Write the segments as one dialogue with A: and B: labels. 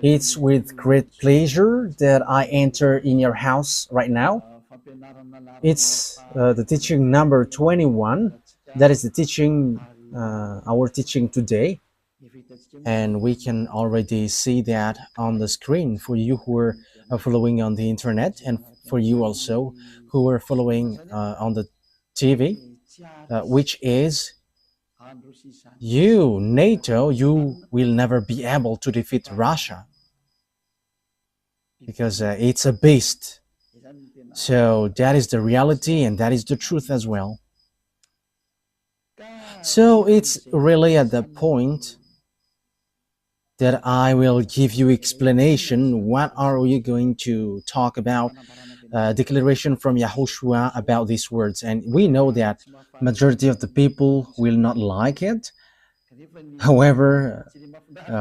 A: It's with great pleasure that I enter in your house right now. It's the teaching number 21. That is the teaching, our teaching today. And we can already see that on the screen for you who are following on the internet, and for you also who are following on the TV, which is you, NATO, you will never be able to defeat Russia because it's a beast. So that is the reality and that is the truth as well. So it's really at the point that I will give you explanation. What are we going to talk about? Declaration from YAHOSHUAH about these words, and we know that majority of the people will not like it. However,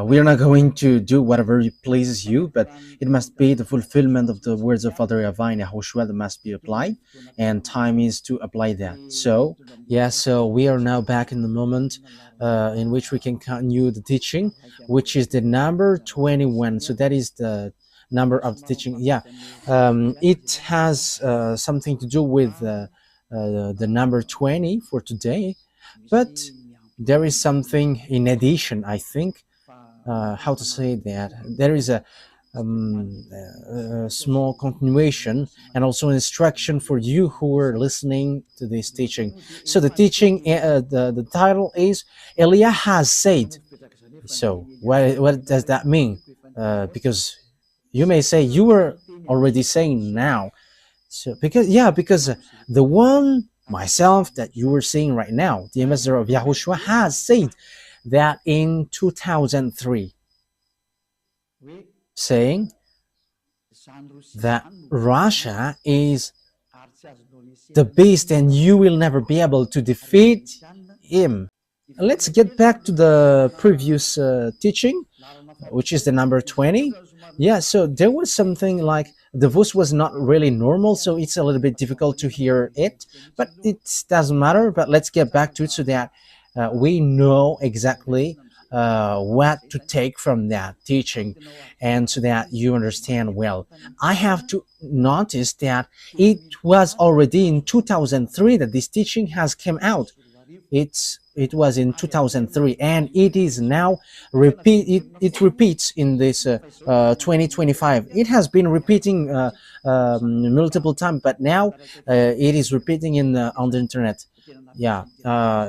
A: we are not going to do whatever pleases you, but it must be the fulfillment of the words of Father YAHVAH and YAHOSHUAH that must be applied, and time is to apply that. So, yeah, so we are now back in the moment in which we can continue the teaching, which is the number 21. So that is the number of the teaching. Yeah, it has something to do with the number 20 for today, but there is something in addition, I think. How to say that? There is a small continuation and also instruction for you who are listening to this teaching. So the teaching, the title is Elia has said. So what does that mean? Because you may say you were already saying now. So because the one myself that you are seeing right now, the ambassador of YAHOSHUAH, has said that in 2003, saying that Russia is the beast and you will never be able to defeat him. Let's get back to the previous teaching, which is the number 20. Yeah, so there was something like the voice was not really normal, so it's a little bit difficult to hear it, but it doesn't matter. But let's get back to it so that we know exactly what to take from that teaching, and so that you understand well. I have to notice that it was already in 2003 that this teaching has come out. It was in 2003, and it is now it repeats in this 2025. It has been repeating multiple times, but now it is repeating in on the internet. Yeah,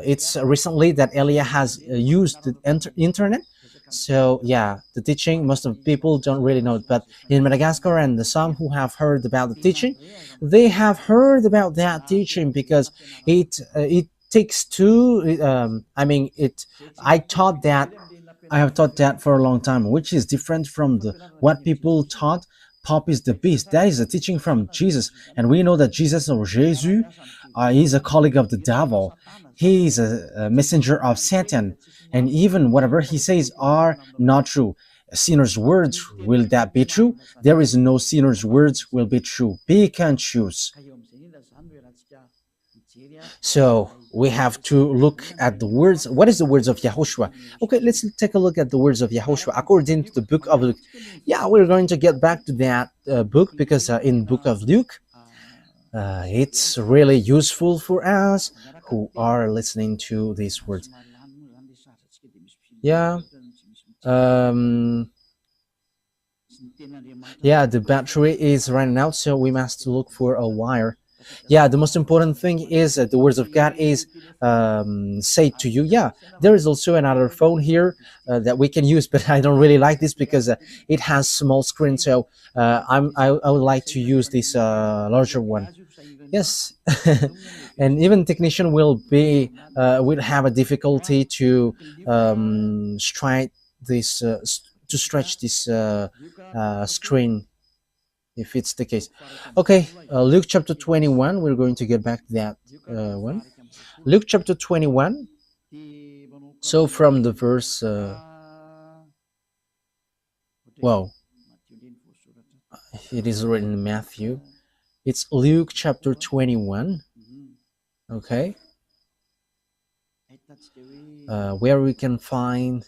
A: it's recently that Elia has used the internet. So yeah, the teaching, most of the people don't really know it, but in Madagascar and the some who have heard about the teaching, they have heard about that teaching because it takes two. I mean, it. I thought that I have taught that for a long time, which is different from the what people taught. Pop is the beast. That is a teaching from Jesus, and we know that Jesus or Jesus is a colleague of the devil. He is a messenger of Satan, and even whatever he says are not true. A sinner's words, will that be true? There is no sinner's words will be true. Pick and choose. So we have to look at the words. What is the words of YAHOSHUAH? Okay, let's take a look at the words of YAHOSHUAH according to the book of Luke. Yeah, we're going to get back to that book because in book of Luke, it's really useful for us who are listening to these words. Yeah. Yeah, the battery is running out, so we must look for a wire. Yeah, the most important thing is that the words of God is said to you. Yeah, there is also another phone here that we can use, but I don't really like this because it has small screen. So I would like to use this larger one. Yes, and even technician will have a difficulty to stretch this screen if it's the case. Okay, Luke chapter 21. We're going to get back to that one. Luke chapter 21. So from the verse, well, it is written in Matthew. It's Luke chapter 21. Okay, where we can find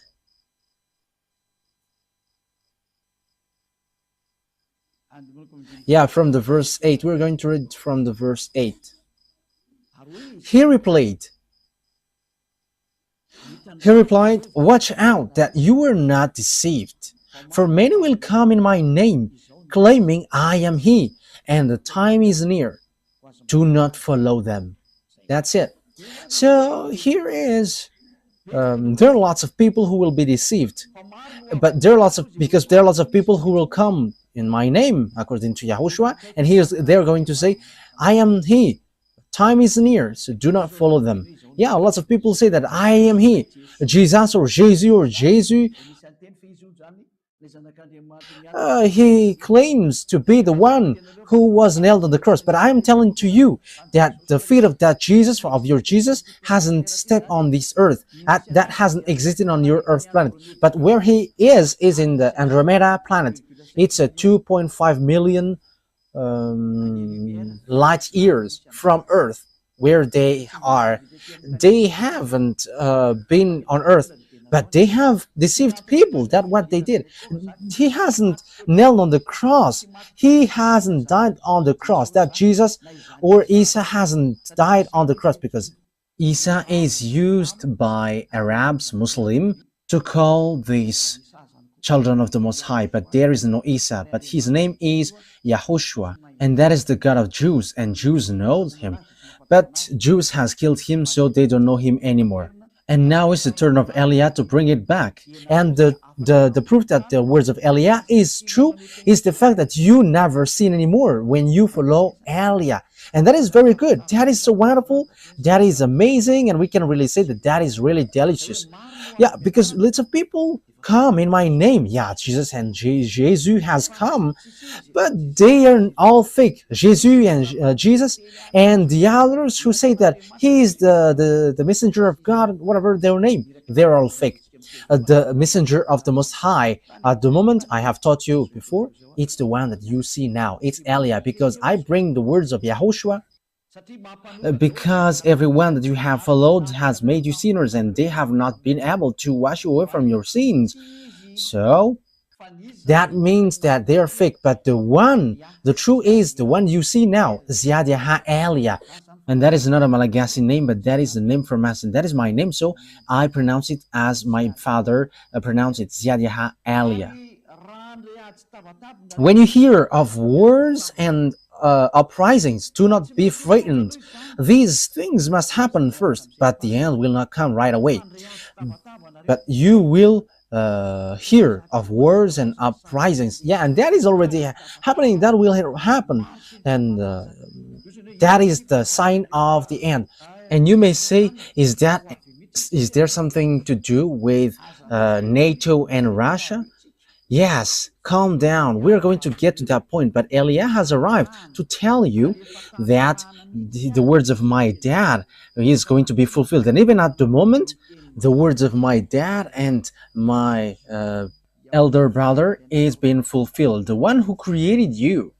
A: Yeah, from the verse 8. We're going to read from the verse 8. He replied, "Watch out that you are not deceived. For many will come in my name, claiming I am he, and the time is near. Do not follow them." That's it. So here is, there are lots of people who will be deceived, but there are lots of people who will come in my name, according to Yahushua, and they're going to say, "I am he. Time is near, so do not follow them." Yeah, lots of people say that I am he, Jesus or Jesus. He claims to be the one who was nailed on the cross, but I'm telling to you that the feet of that Jesus, of your Jesus, hasn't stepped on this earth. That hasn't existed on your earth planet. But where he is in the Andromeda planet. It's a 2.5 million light years from Earth, where they are. They haven't been on Earth, but they have deceived people. That's what they did. He hasn't nailed on the cross. He hasn't died on the cross. That Jesus or Isa hasn't died on the cross, because Isa is used by Arabs, Muslim, to call these children of the Most High, but there is no Isa, but his name is YAHOSHUAH, and that is the God of Jews, and Jews know him. But Jews has killed him, so they don't know him anymore. And now it's the turn of Eliah to bring it back. And the proof that the words of Eliah is true is the fact that you never sin anymore when you follow Eliah. And that is very good. That is so wonderful. That is amazing. And we can really say that that is really delicious. Yeah, because lots of people come in my name. Yeah, Jesus and Jesus has come, but they are all fake. Jesus and Jesus, and the others who say that he is the messenger of God, whatever their name, they're all fake. The messenger of the Most High, at the moment, I have taught you before, it's the one that you see now. It's Eliah, because I bring the words of Yahushua, because everyone that you have followed has made you sinners, and they have not been able to wash you away from your sins. So that means that they are fake, but the true is the one you see now, YAHVAH Eliah. And that is not a Malagasy name, but that is the name from us, and that is my name, so I pronounce it as my father pronounced it, YAHVAH Eliah. When you hear of wars and uprisings, do not be frightened. These things must happen first, but the end will not come right away. But you will hear of wars and uprisings. Yeah, and that is already happening. That will happen, and that is the sign of the end. And you may say, is there something to do with NATO and Russia? Yes, calm down. We're going to get to that point. But Eliah has arrived to tell you that the words of my dad is going to be fulfilled. And even at the moment, the words of my dad and my elder brother is being fulfilled. The one who created you.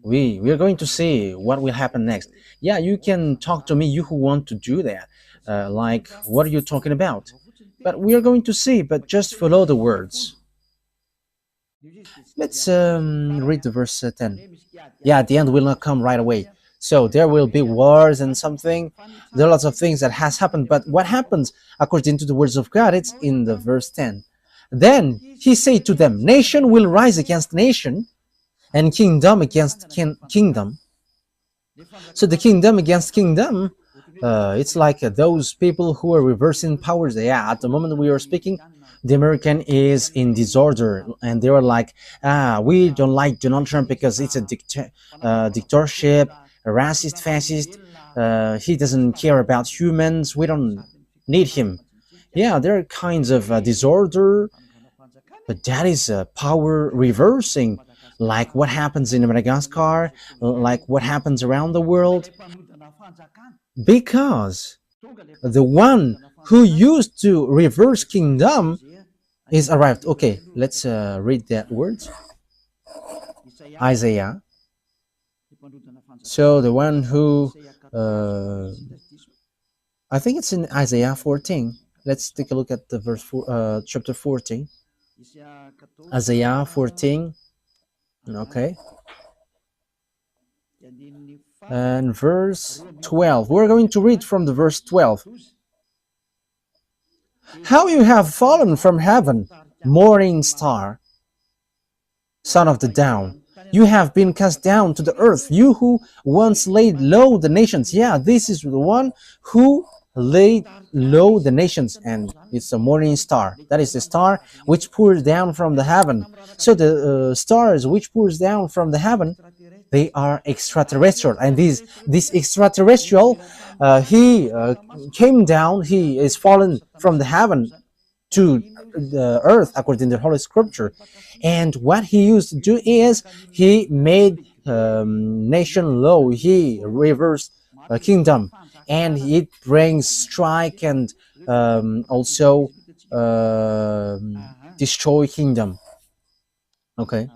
A: We are going to see what will happen next. Yeah, you can talk to me, you who want to do that. Like, what are you talking about? But we are going to see, but just follow the words. Let's read the verse 10. Yeah, the end will not come right away. So there will be wars and something. There are lots of things that has happened. But what happens according to the words of God? It's in the verse 10. Then he said to them, nation will rise against nation, and kingdom against kingdom. So the kingdom against kingdom, it's like those people who are reversing powers. Yeah, at the moment we are speaking, the American is in disorder, and they were like, we don't like Donald Trump because it's a dictatorship, a racist, fascist. He doesn't care about humans. We don't need him. Yeah, there are kinds of disorder, but that is power reversing, like what happens in Madagascar, like what happens around the world. Because the one who used to reverse kingdom is arrived. Okay, let's read that words. Isaiah. So the one who, I think it's in Isaiah 14. Let's take a look at the verse chapter 14. Isaiah 14. Okay. And verse 12. We're going to read from the verse 12. How you have fallen from heaven, morning star, son of the dawn. You have been cast down to the earth, you who once laid low the nations. Yeah, this is the one who laid low the nations, and it's a morning star. That is the star which pours down from the heaven. So the stars which pours down from the heaven, they are extraterrestrial, and this extraterrestrial, he came down, he is fallen from the heaven to the earth according to the Holy Scripture. And what he used to do is he made nation low, he reversed a kingdom, and it brings strike and also destroy kingdom. Okay.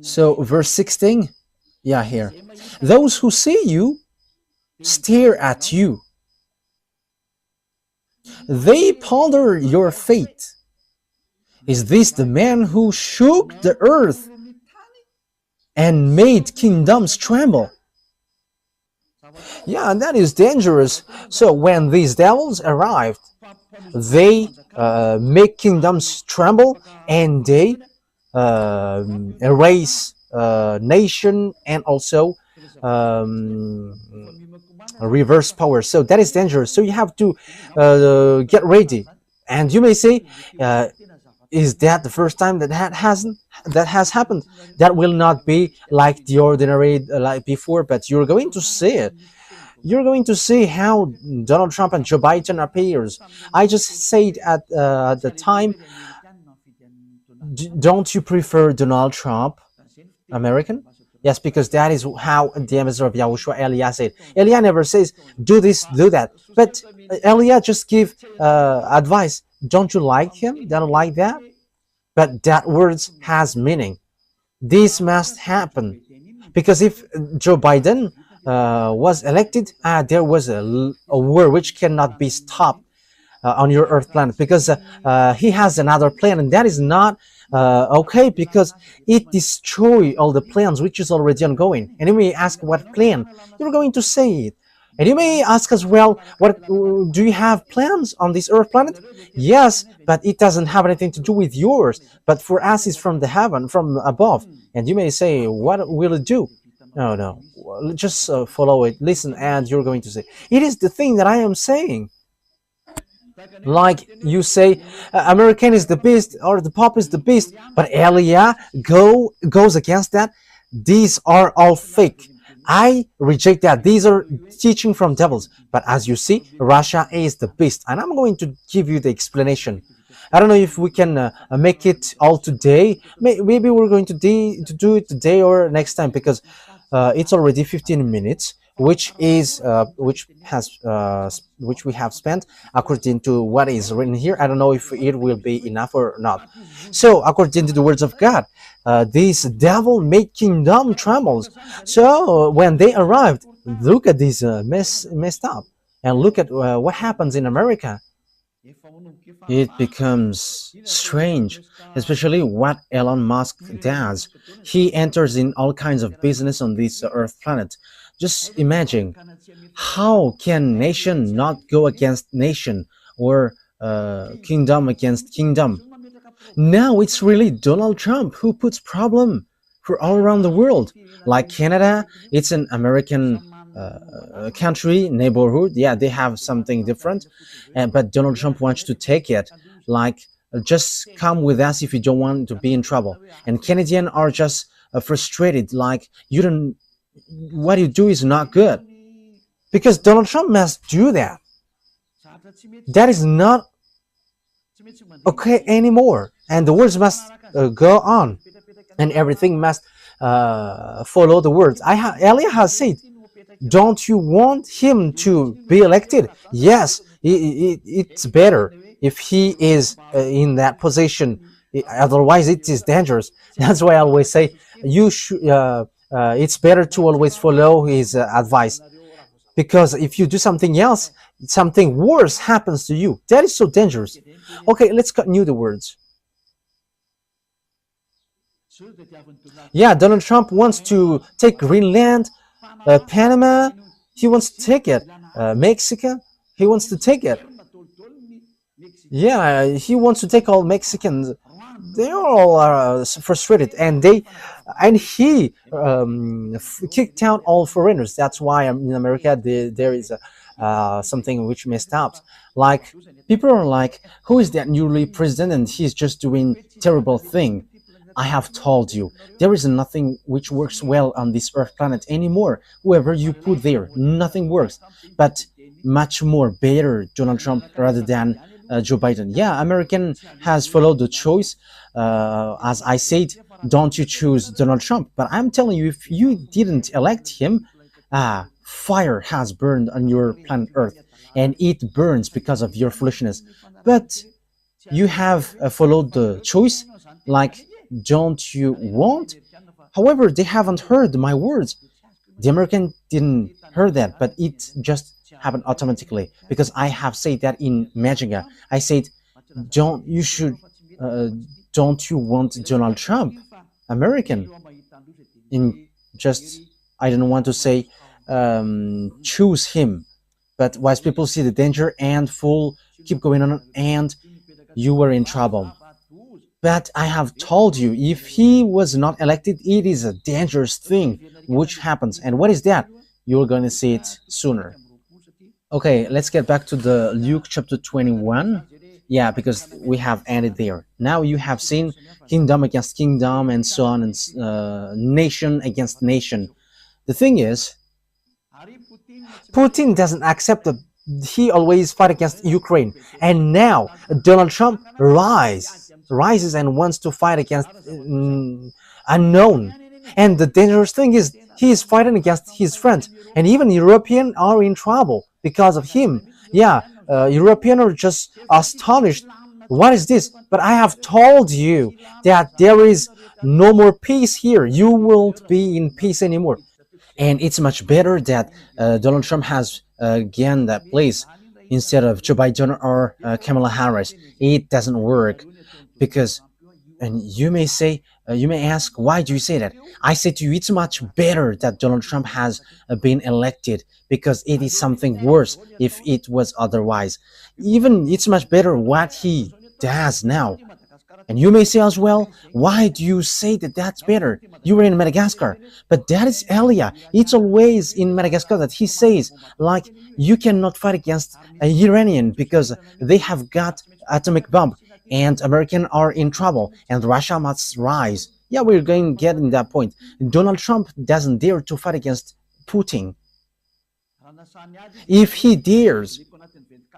A: So verse 16, yeah, here. Those who see you stare at you. They ponder your fate. Is this the man who shook the earth and made kingdoms tremble? Yeah, and that is dangerous. So when these devils arrived, they make kingdoms tremble, and they erase nation and also reverse power. So that is dangerous. So you have to get ready. And you may say, is that the first time that has happened? That will not be like the ordinary like before, but you're going to see it. You're going to see how Donald Trump and Joe Biden appears. I just said at the time, don't you prefer Donald Trump, American? Yes, because that is how the ambassador of YAHOSHUAH, Elia, said. Elia never says, do this, do that. But Elia just give advice. Don't you like him? Don't like that? But that words has meaning. This must happen. Because if Joe Biden was elected, there was a war which cannot be stopped on your earth planet, because he has another plan, and that is not okay, because it destroys all the plans which is already ongoing. And you may ask, what plan? You're going to say it. And you may ask as well, what do you have plans on this earth planet? Yes, but it doesn't have anything to do with yours, but for us it's from the heaven, from above. And you may say, what will it do? No, just follow it, listen, and you're going to say, it is the thing that I am saying. Like you say, American is the beast, or the Pope is the beast, but Elia goes against that. These are all fake. I reject that. These are teaching from devils. But as you see, Russia is the beast, and I'm going to give you the explanation. I don't know if we can make it all today. Maybe we're going to do it today or next time, because it's already 15 minutes. Which we have spent according to what is written here. I don't know if it will be enough or not. So according to the words of God, this devil made kingdom trembles. So when they arrived, look at this messed up, and look at what happens in America. It becomes strange, especially what Elon Musk does. He enters in all kinds of business on this earth planet. Just imagine, how can nation not go against nation, or kingdom against kingdom? Now it's really Donald Trump who puts problem for all around the world. Like Canada, it's an American country, neighborhood. Yeah, they have something different, but Donald Trump wants to take it. Like, just come with us if you don't want to be in trouble. And Canadians are just frustrated. Like, what you do is not good, because Donald Trump must do that. That is not okay anymore, and the words must go on, and everything must follow the words. Elia has said, don't you want him to be elected? Yes, it's better if he is in that position. Otherwise, it is dangerous. That's why I always say, you should. It's better to always follow his advice, because if you do something else, something worse happens to you. That is so dangerous. Okay, let's continue the words. Yeah, Donald Trump wants to take Greenland, Panama, he wants to take it. Mexico, he wants to take it. Yeah, he wants to take all Mexicans. They all are frustrated, and he kicked out all foreigners. That's why in America there is something which messed up. Like people are like, who is that newly president? And he's just doing terrible thing. I have told you, there is nothing which works well on this earth planet anymore. Whoever you put there, nothing works. But much more better Donald Trump rather than Joe Biden. Yeah, American has followed the choice. As I said, don't you choose Donald Trump. But I'm telling you, if you didn't elect him, fire has burned on your planet Earth. And it burns because of your foolishness. But you have followed the choice, like, don't you want? However, they haven't heard my words. The American didn't hear that, but it just happened automatically because I have said that in Magiga. I said, don't you want Donald Trump, American? In just, I don't want to say choose him, but once people see the danger and keep going on, and you were in trouble. But I have told you, if he was not elected, it is a dangerous thing which happens. And what is that? You're going to see it sooner. Okay, let's get back to the Luke chapter 21. Yeah, because we have ended there. Now you have seen kingdom against kingdom and so on, and nation against nation. The thing is, Putin doesn't accept that he always fight against Ukraine. And now Donald Trump rises and wants to fight against unknown. And the dangerous thing is he is fighting against his friends, and even Europeans are in trouble because of him. Yeah, Europeans are just astonished. What is this? But I have told you that there is no more peace here. You won't be in peace anymore. And it's much better that Donald Trump has gained that place instead of Joe Biden or Kamala Harris. It doesn't work. Because, and you may say, you may ask, why do you say that? I say to you, it's much better that Donald Trump has been elected, because it is something worse if it was otherwise. Even it's much better what he does now. And you may say as well, why do you say that that's better? You were in Madagascar. But that is Elia. It's always in Madagascar that he says, like, you cannot fight against an Iranian because they have got atomic bomb. And Americans are in trouble, and Russia must rise. Yeah, we're going to get in that point. Donald Trump doesn't dare to fight against Putin. If he dares,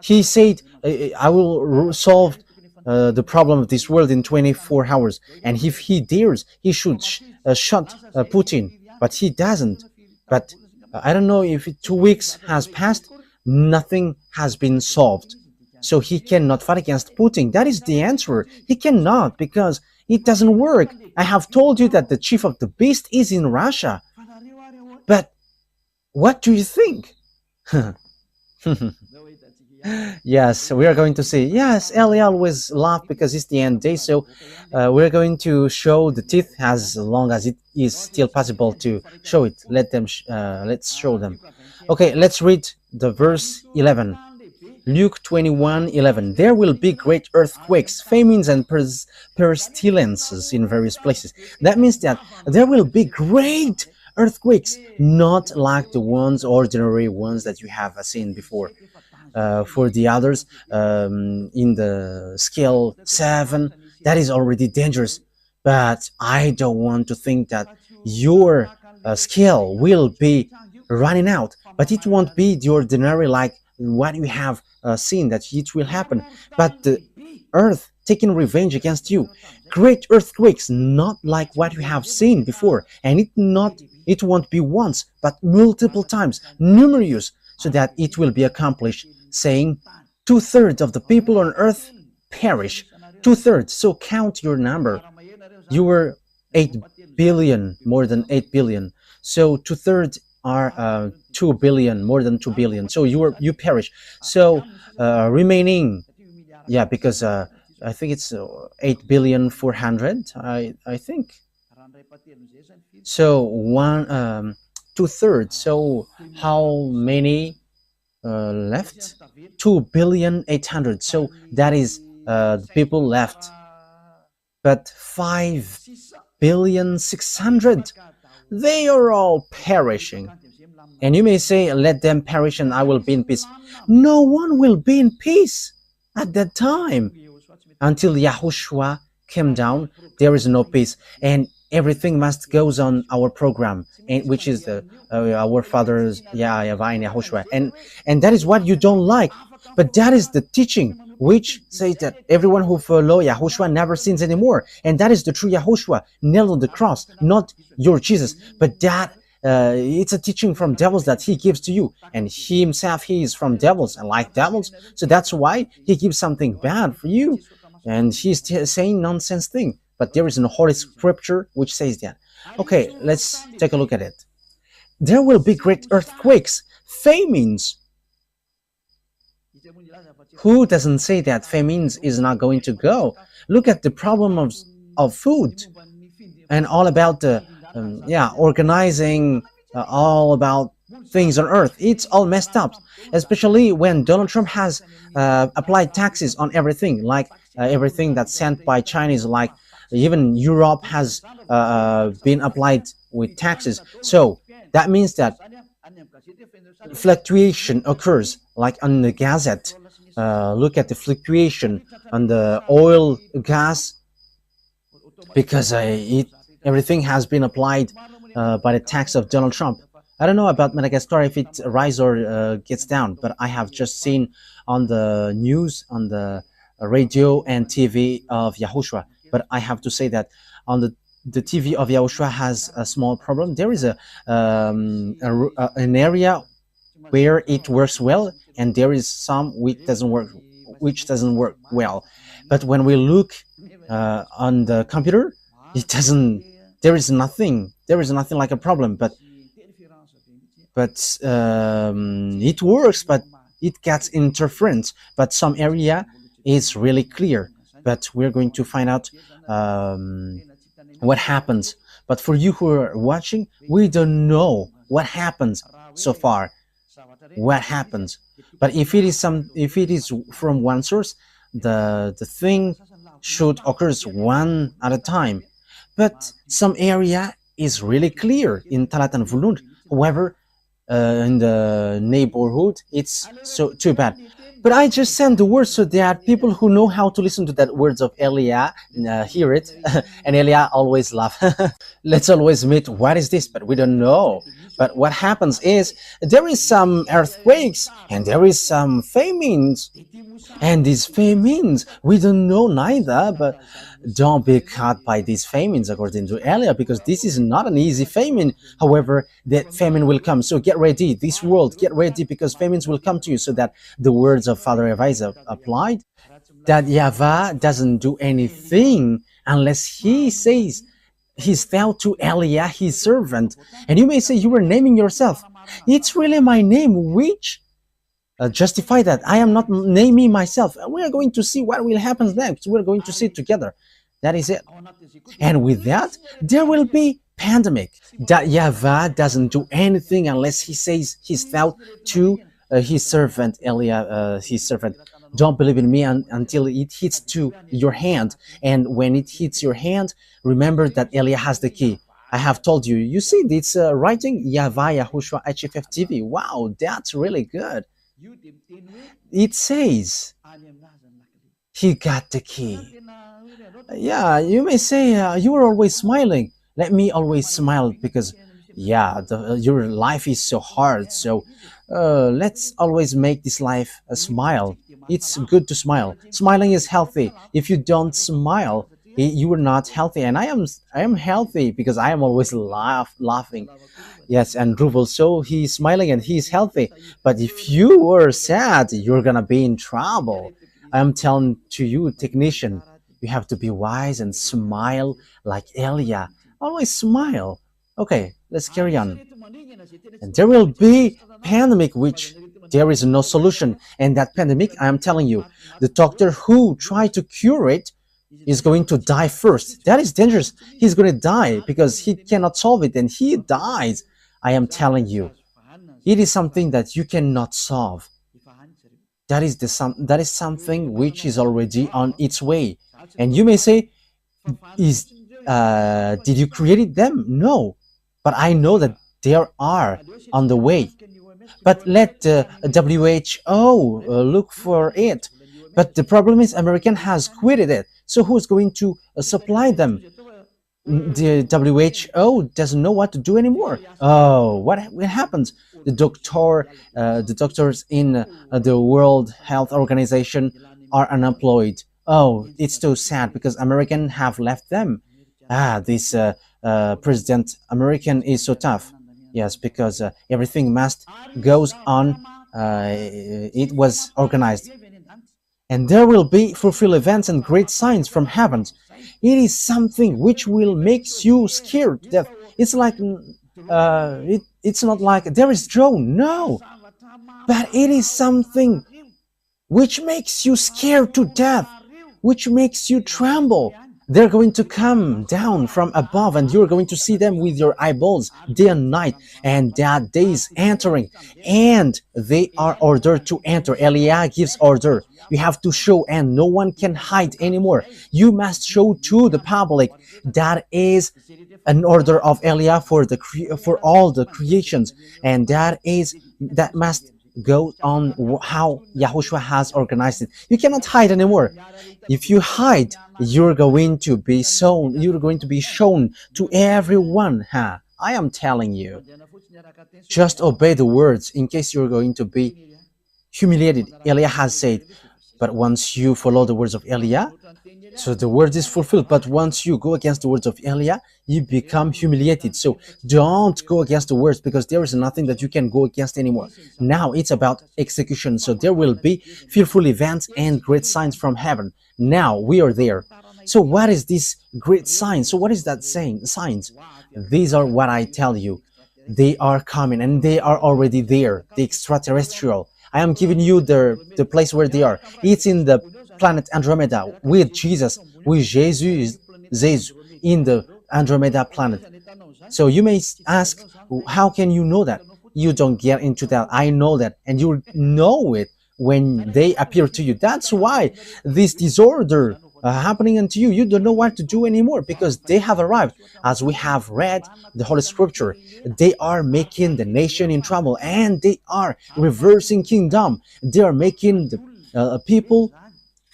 A: he said, I will solve the problem of this world in 24 hours. And if he dares, he should shut Putin. But he doesn't. But I don't know if 2 weeks has passed, nothing has been solved. So he cannot fight against Putin. That is the answer. He cannot, because it doesn't work. I have told you that the chief of the beast is in Russia. But what do you think? Yes, we are going to see. Yes, Ellie always laugh because it's the end day. So we're going to show the teeth as long as it is still possible to show it. Let's show them. Okay, let's read the verse 11. Luke 21:11. There will be great earthquakes, famines, and pestilences in various places. That means that there will be great earthquakes, not like the ordinary ones that you have seen before. For the others, in the scale 7, that is already dangerous. But I don't want to think that your scale will be running out. But it won't be the ordinary like what you have seen that it will happen, but the earth taking revenge against you. Great earthquakes, not like what you have seen before, and it won't be once, but multiple times, numerous, so that it will be accomplished, saying 2/3 of the people on earth perish. 2/3. So count your number. You were 8 billion, more than 8 billion. So 2/3 are 2 billion, more than 2 billion. So you perish. So remaining, yeah, because I think it's 8 billion 400. I think so. One 2/3. So how many left? 2 billion 800. So that is the people left. But 5 billion 600, they are all perishing. And you may say, let them perish and I will be in peace. No one will be in peace at that time. Until Yahushua came down, there is no peace. And everything must goes on our program, and which is the our fathers, YAHVAH and YAHOSHUAH. And that is what you don't like. But that is the teaching which says that everyone who follow Yahushua never sins anymore. And that is the true Yahushua, nailed on the cross, not your Jesus. But that it's a teaching from devils that he gives to you. And he himself, he is from devils and like devils. So that's why he gives something bad for you. And he's saying nonsense thing. But there is no Holy Scripture which says that. Okay, let's take a look at it. There will be great earthquakes, famines. Who doesn't say that famines is not going to go? Look at the problem of food and all about the organizing all about things on earth. It's all messed up, especially when Donald Trump has applied taxes on everything, like everything that's sent by Chinese, like even Europe has been applied with taxes. So that means that fluctuation occurs, like on the gazette. Look at the fluctuation on the oil, gas, because everything has been applied by the tax of Donald Trump. I don't know about Madagascar if it rises or gets down, but I have just seen on the news, on the radio and TV of YAHOSHUAH. But I have to say that on the TV of YAHOSHUAH has a small problem. There is an area where it works well, and there is some which doesn't work well. But when we look on the computer, it doesn't. There is nothing like a problem. But it works, but it gets interference. But some area is really clear. But we're going to find out what happens. But for you who are watching, we don't know what happens so far. What happens? But if it is from one source, the thing should occurs one at a time. But some area is really clear in Talat and Vulund. However, in the neighborhood, it's so too bad. But I just send the words so that people who know how to listen to that words of Elia hear it, and Elia always laugh. Let's always admit, what is this? But we don't know. But what happens is there is some earthquakes and there is some famines, and these famines we don't know neither. But don't be caught by these famines, according to Elia, because this is not an easy famine. However, that famine will come. So get ready, this world, get ready, because famines will come to you. So that the words of Father YAHVAH is applied, that YAHVAH doesn't do anything unless he says he's thou to Elia, his servant. And you may say you were naming yourself. It's really my name which justify that. I am not naming myself. We are going to see what will happen next. We're going to see it together. That is it. And with that, there will be pandemic. That YAHVAH doesn't do anything unless he says he's thou to his servant, Elia, his servant. Don't believe in me until it hits to your hand. And when it hits your hand, remember that Elia has the key. I have told you. You see, it's writing YAHVAH YAHOSHUAH HFF TV. Wow, that's really good. It says he got the key. Yeah, you may say you are always smiling. Let me always smile, because your life is so hard. So let's always make this life a smile. It's good to smile. Smiling is healthy. If you don't smile, you are not healthy. And I am healthy because I am always laughing. Yes, and Dhruv also, he's smiling and he's healthy. But if you are sad, you're gonna be in trouble. I'm telling to you, technician, you have to be wise and smile like Elia. Always smile. Okay, let's carry on. And there will be pandemic which there is no solution. And that pandemic, I am telling you, the doctor who tried to cure it is going to die first. That is dangerous. He's going to die because he cannot solve it and he dies. I am telling you, it is something that you cannot solve. That is something which is already on its way. And you may say, did you create them? No, but I know that they are on the way. But let the WHO look for it. But the problem is American has quitted it. So who's going to supply them? The WHO doesn't know what to do anymore. Oh, what happens? The doctors in the World Health Organization are unemployed. Oh, it's so sad because Americans have left them. This President American is so tough. Yes, because everything must goes on. It was organized. And there will be fulfilled events and great signs from heaven. It is something which will make you scared. That it's like it's not like there is drone, no, but it is something which makes you scared to death, which makes you tremble. They're going to come down from above and you're going to see them with your eyeballs day and night, and that day is entering and they are ordered to enter. Eliah gives order. You have to show and no one can hide anymore. You must show to the public. That is an order of Eliah for all the creations, and that must go on how Yahushua has organized it. You cannot hide anymore. If you hide, you're going to be shown. You're going to be shown to everyone. I am telling you. Just obey the words in case you're going to be humiliated. Eliah has said, but once you follow the words of Eliah, so the word is fulfilled. But once you go against the words of Eliah, you become humiliated. So don't go against the words, because there is nothing that you can go against anymore. Now it's about execution. So there will be fearful events and great signs from heaven. Now we are there. So what is this great sign? So what is that saying? Signs. These are what I tell you. They are coming and they are already there. The extraterrestrial. I am giving you the place where they are. It's in the planet Andromeda with Jesus, with Jesus in the Andromeda planet. So you may ask, how can you know that? You don't get into that. I know that, and you know it when they appear to you. That's why this disorder happening unto you, you don't know what to do anymore, because they have arrived. As we have read the Holy Scripture, they are making the nation in trouble, and they are reversing kingdom. They are making the people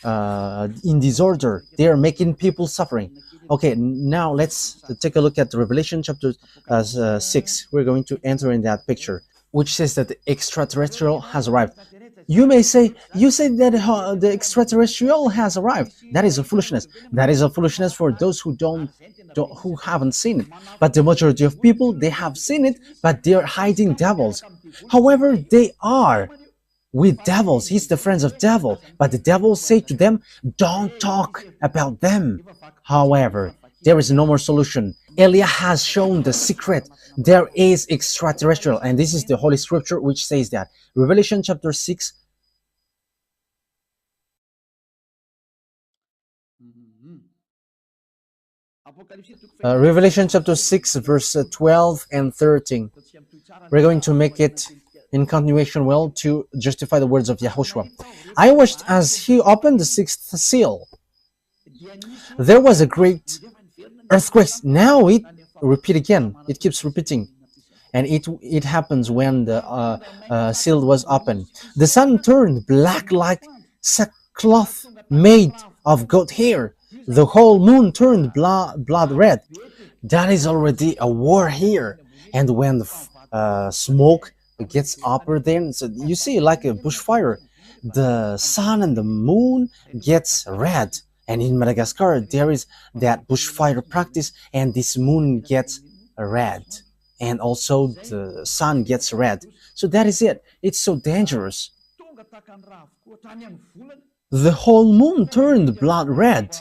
A: in disorder. They are making people suffering. Okay, now let's take a look at Revelation chapter 6. We're going to enter in that picture, which says that the extraterrestrial has arrived. You may say, you say that the extraterrestrial has arrived. That is a foolishness. That is a foolishness for those who who haven't seen it. But the majority of people, they have seen it, but they are hiding devils. However, they are with devils. He's the friends of devil. But the devils say to them, don't talk about them. However, there is no more solution. Eliah has shown the secret. There is extraterrestrial, and this is the Holy Scripture which says that. Revelation chapter 6. Revelation chapter 6, verse 12 and 13. We're going to make it in continuation well to justify the words of Yahushua. I watched as he opened the sixth seal. There was a great earthquake. Now it repeat again. It keeps repeating. And it happens when the seal was open. The sun turned black like sackcloth made of goat hair. The whole moon turned blood red. That is already a war here. And when the smoke gets upper, then so you see like a bushfire, the sun and the moon gets red. And in Madagascar, there is that bushfire practice, and this moon gets red. And also the sun gets red. So that is it. It's so dangerous. The whole moon turned blood red.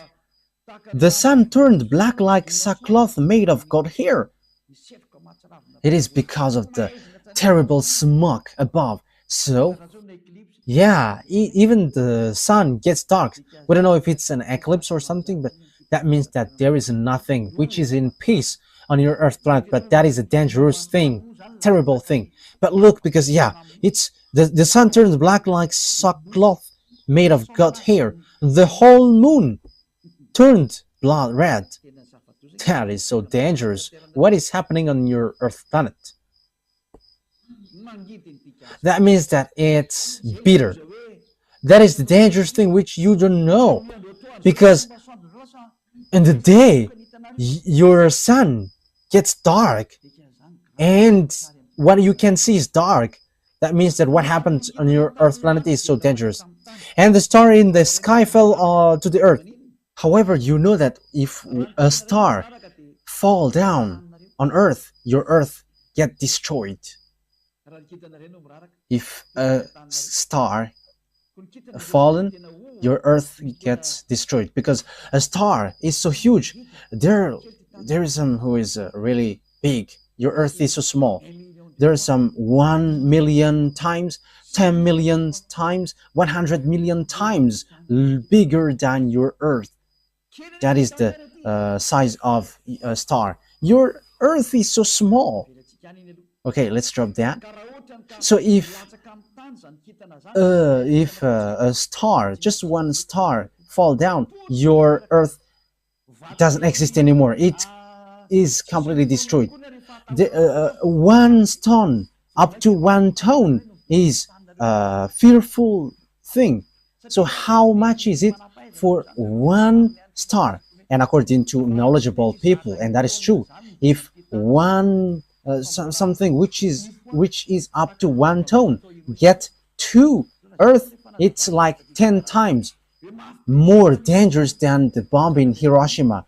A: The sun turned black like sackcloth made of goat hair. It is because of the terrible smoke above. So, yeah, even the sun gets dark. We don't know if it's an eclipse or something, but that means that there is nothing which is in peace on your Earth planet. But that is a dangerous thing, terrible thing. But look, because yeah, it's the sun turns black like sackcloth made of goat hair. The whole moon turned blood red. That is so dangerous. What is happening on your Earth planet? That means that it's bitter. That is the dangerous thing which you don't know. Because in the day, your sun gets dark and what you can see is dark. That means that what happened on your Earth planet is so dangerous. And the star in the sky fell to the Earth. However, you know that if a star fall down on Earth, your Earth get destroyed. If a star fallen, your Earth gets destroyed because a star is so huge. There is some who is really big. Your Earth is so small. There are some 1 million times, 10 million times, 100 million times bigger than your Earth. That is the size of a star. Your Earth is so small. Okay, let's drop that. So if a star, just one star, fall down, your Earth doesn't exist anymore. It is completely destroyed. One stone up to 1 ton is a fearful thing. So how much is it for one star? And according to knowledgeable people, and that is true, if one something which is up to 1 ton get to Earth, it's like 10 times more dangerous than the bomb in Hiroshima.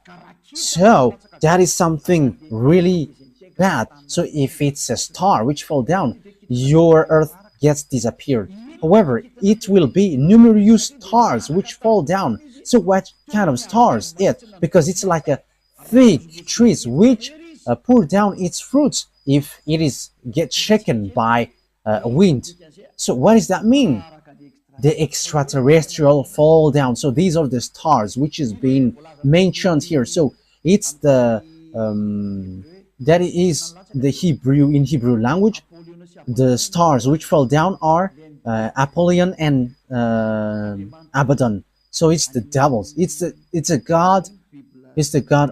A: So that is something really bad. So if it's a star which fall down, your Earth gets disappeared. However, it will be numerous stars which fall down. So what kind of stars it? Because it's like a thick trees which pour down its fruits if it is get shaken by wind. So what does that mean? The extraterrestrial fall down. So these are the stars which is being mentioned here. So it's the that is the Hebrew in Hebrew language. The stars which fall down are Apollyon and Abaddon. So it's the devils. It's a god. It's the god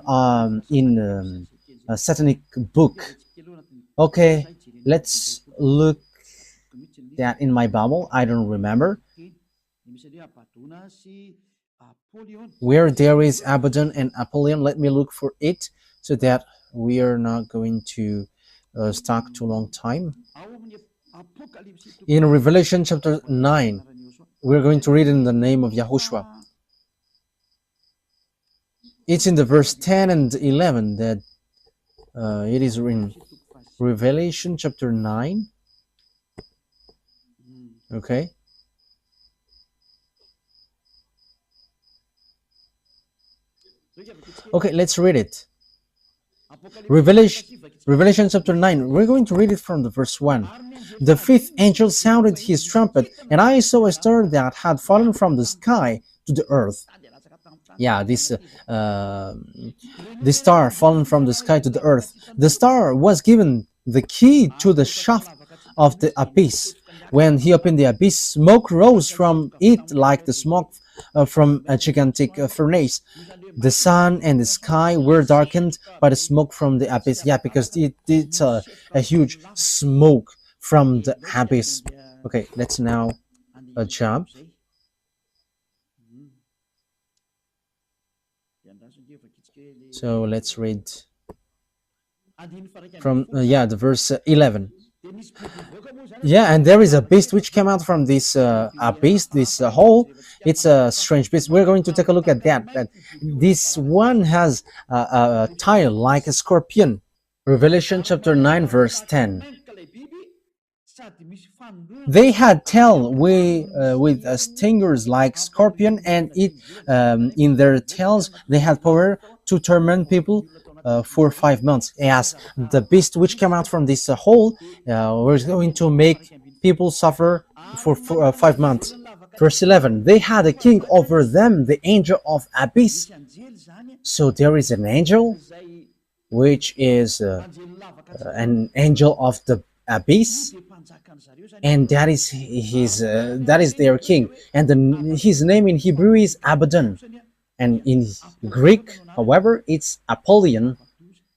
A: in a satanic book. Okay, let's look that in my Bible. I don't remember where there is Abaddon and Apollyon. Let me look for it so that we are not going to stuck too long time. In Revelation chapter 9, we're going to read in the name of YAHOSHUAH. It's in the verse 10 and 11 that it is in Revelation chapter 9. Okay. Okay, let's read it. Revelation chapter 9. We're going to read it from the verse 1. The fifth angel sounded his trumpet, and I saw a star that had fallen from the sky to the earth. Yeah, this star fallen from the sky to the earth. The star was given the key to the shaft of the abyss. When he opened the abyss, smoke rose from it like the smoke from a gigantic furnace. The sun and the sky were darkened by the smoke from the abyss. Yeah, because it's a huge smoke from the abyss. Okay, let's now jump. So let's read from the verse 11. Yeah, and there is a beast which came out from this abyss, this hole. It's a strange beast. We're going to take a look at that. But this one has a tail like a scorpion. Revelation chapter 9 verse 10. They had tail with stingers like scorpion, and in their tails they had power to torment people for 5 months, as the beast which came out from this hole was going to make people suffer for 5 months. Verse 11, they had a king over them, the angel of abyss. So there is an angel which is an angel of the abyss, and that is their king, and his name in Hebrew is Abaddon, and in Greek, however, it's Apollyon.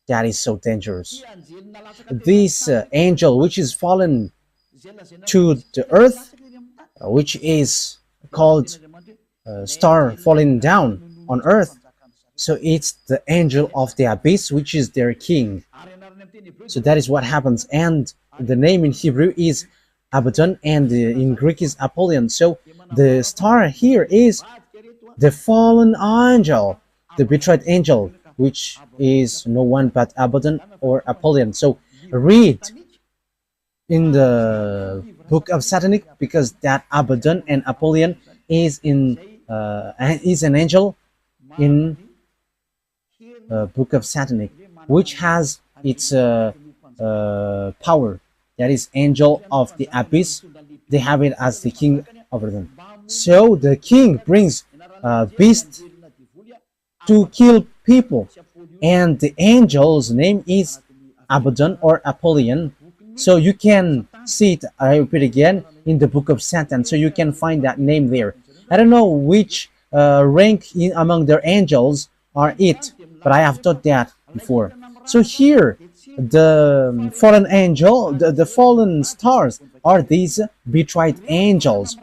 A: That is so dangerous. This angel which is fallen to the earth, which is called star falling down on earth, so it's the angel of the abyss, which is their king. So that is what happens, and the name in Hebrew is Abaddon, and in Greek is Apollyon. So the star here is the fallen angel, the betrayed angel, which is no one but Abaddon or Apollyon. So read in the book of Satanic, because that Abaddon and Apollyon is an angel in book of Satanic, which has its power. That is angel of the abyss. They have it as the king over them. So the king brings beasts to kill people, and the angel's name is Abaddon or Apollyon. So you can see it, I repeat again, in the book of Satan. So you can find that name there. I don't know which rank among their angels are it, but I have taught that before. So here, the fallen angel, the fallen stars are these betrayed angels,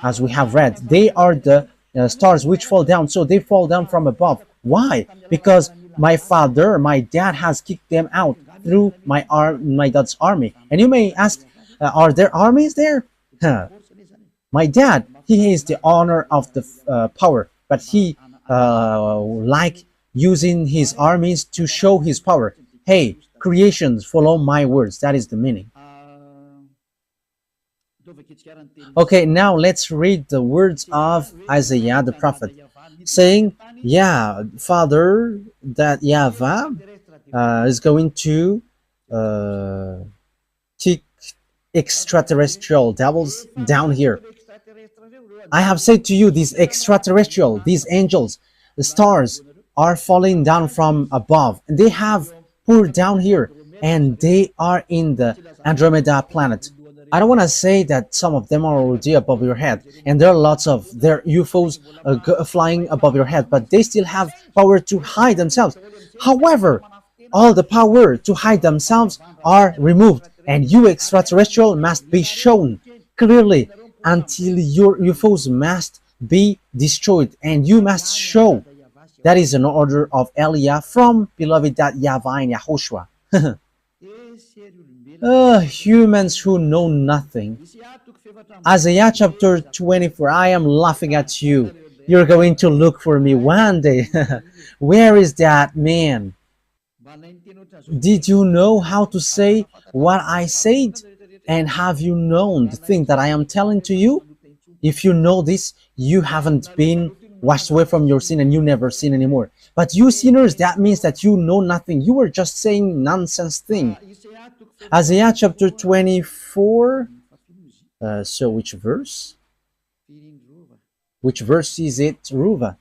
A: as we have read. They are the stars which fall down, so they fall down from above. Why? Because my dad has kicked them out through my dad's army. And you may ask, are there armies there? My dad, he is the owner of the power, but he like using his armies to show his power. Hey, creations, follow my words. That is the meaning. Okay, now let's read the words of Isaiah the prophet, saying, yeah, Father, that YAHVAH is going to kick extraterrestrial devils down here. I have said to you, these extraterrestrial, these angels, the stars are falling down from above. They have poured down here, and they are in the Andromeda planet. I don't want to say that some of them are already above your head, and there are lots of their UFOs flying above your head, but they still have power to hide themselves. However, all the power to hide themselves are removed, and you extraterrestrial must be shown clearly until your UFOs must be destroyed, and you must show. That is an order of Elia from beloved YAHVAH and YAHOSHUAH. Humans who know nothing. Isaiah chapter 24, I am laughing at you. You're going to look for me one day. Where is that man? Did you know how to say what I said? And have you known the thing that I am telling to you? If you know this, you haven't been washed away from your sin and you never sin anymore. But you sinners, that means that you know nothing. You were just saying nonsense thing. Isaiah chapter 24. So which verse? Which verse is it, Ruva?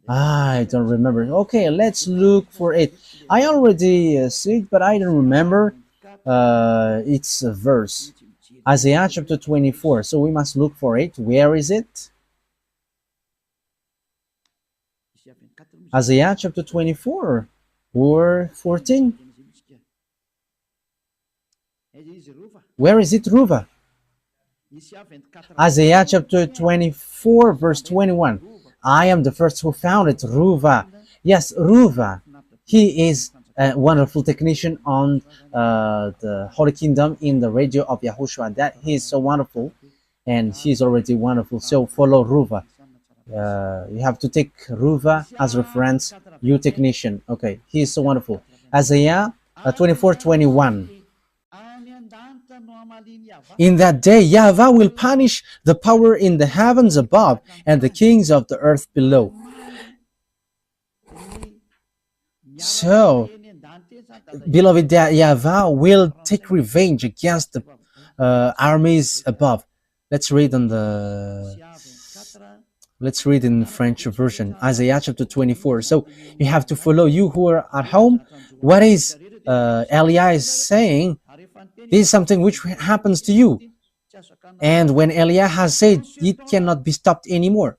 A: I don't remember. Okay, let's look for it. I already see it, but I don't remember its verse. Isaiah chapter 24. So we must look for it. Where is it? Isaiah chapter 24 or 14. Where is it, Ruva? Isaiah chapter 24 verse 21. I am the first who found it, Ruva. Yes, Ruva. He is a wonderful technician on the Holy Kingdom in the radio of YAHOSHUAH. That he is so wonderful, and he is already wonderful. So follow Ruva. You have to take Ruva as reference, you technician. Okay, he is so wonderful. Isaiah 24:21. In that day, YAHVAH will punish the power in the heavens above and the kings of the earth below. So, beloved, that YAHVAH will take revenge against the armies above. Let's read on the Let's read in French version, Isaiah chapter 24. So you have to follow, you who are at home, what is Eliah is saying. This is something which happens to you. And when Eliah has said, it cannot be stopped anymore.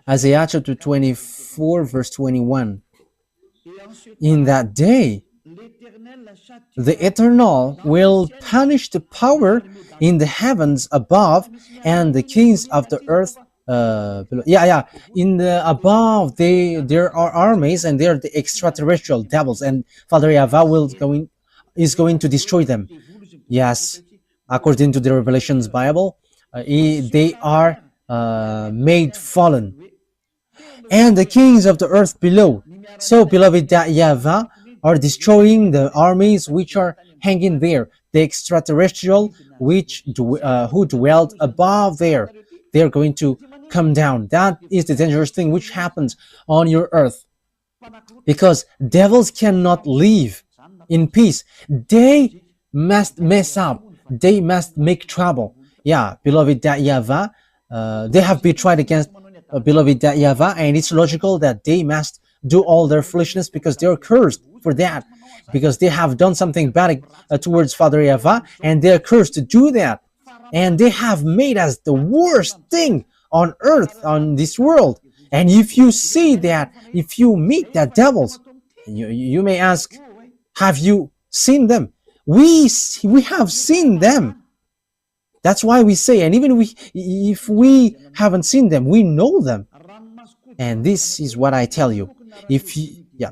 A: Isaiah chapter 24 verse 21. In that day, the Eternal will punish the power in the heavens above and the kings of the earth below. In the above, there are armies, and they are the extraterrestrial devils, and Father YAHVAH is going to destroy them. Yes, according to the Revelations Bible, they are made fallen, and the kings of the earth below. So, beloved, that YAHVAH are destroying the armies which are hanging there, the extraterrestrial who dwelled above there. They are going to come down. That is the dangerous thing which happens on your earth, because devils cannot live in peace. They must mess up. They must make trouble. Yeah, beloved, that YAHVAH, they have betrayed against beloved, that YAHVAH, and it's logical that they must do all their foolishness, because they are cursed for that, because they have done something bad towards Father YAHVAH, and they are cursed to do that, and they have made us the worst thing on earth, on this world. And if you see that, if you meet that devils, you may ask, have you seen them? We have seen them. That's why we say, and even if we haven't seen them, we know them. And this is what I tell you.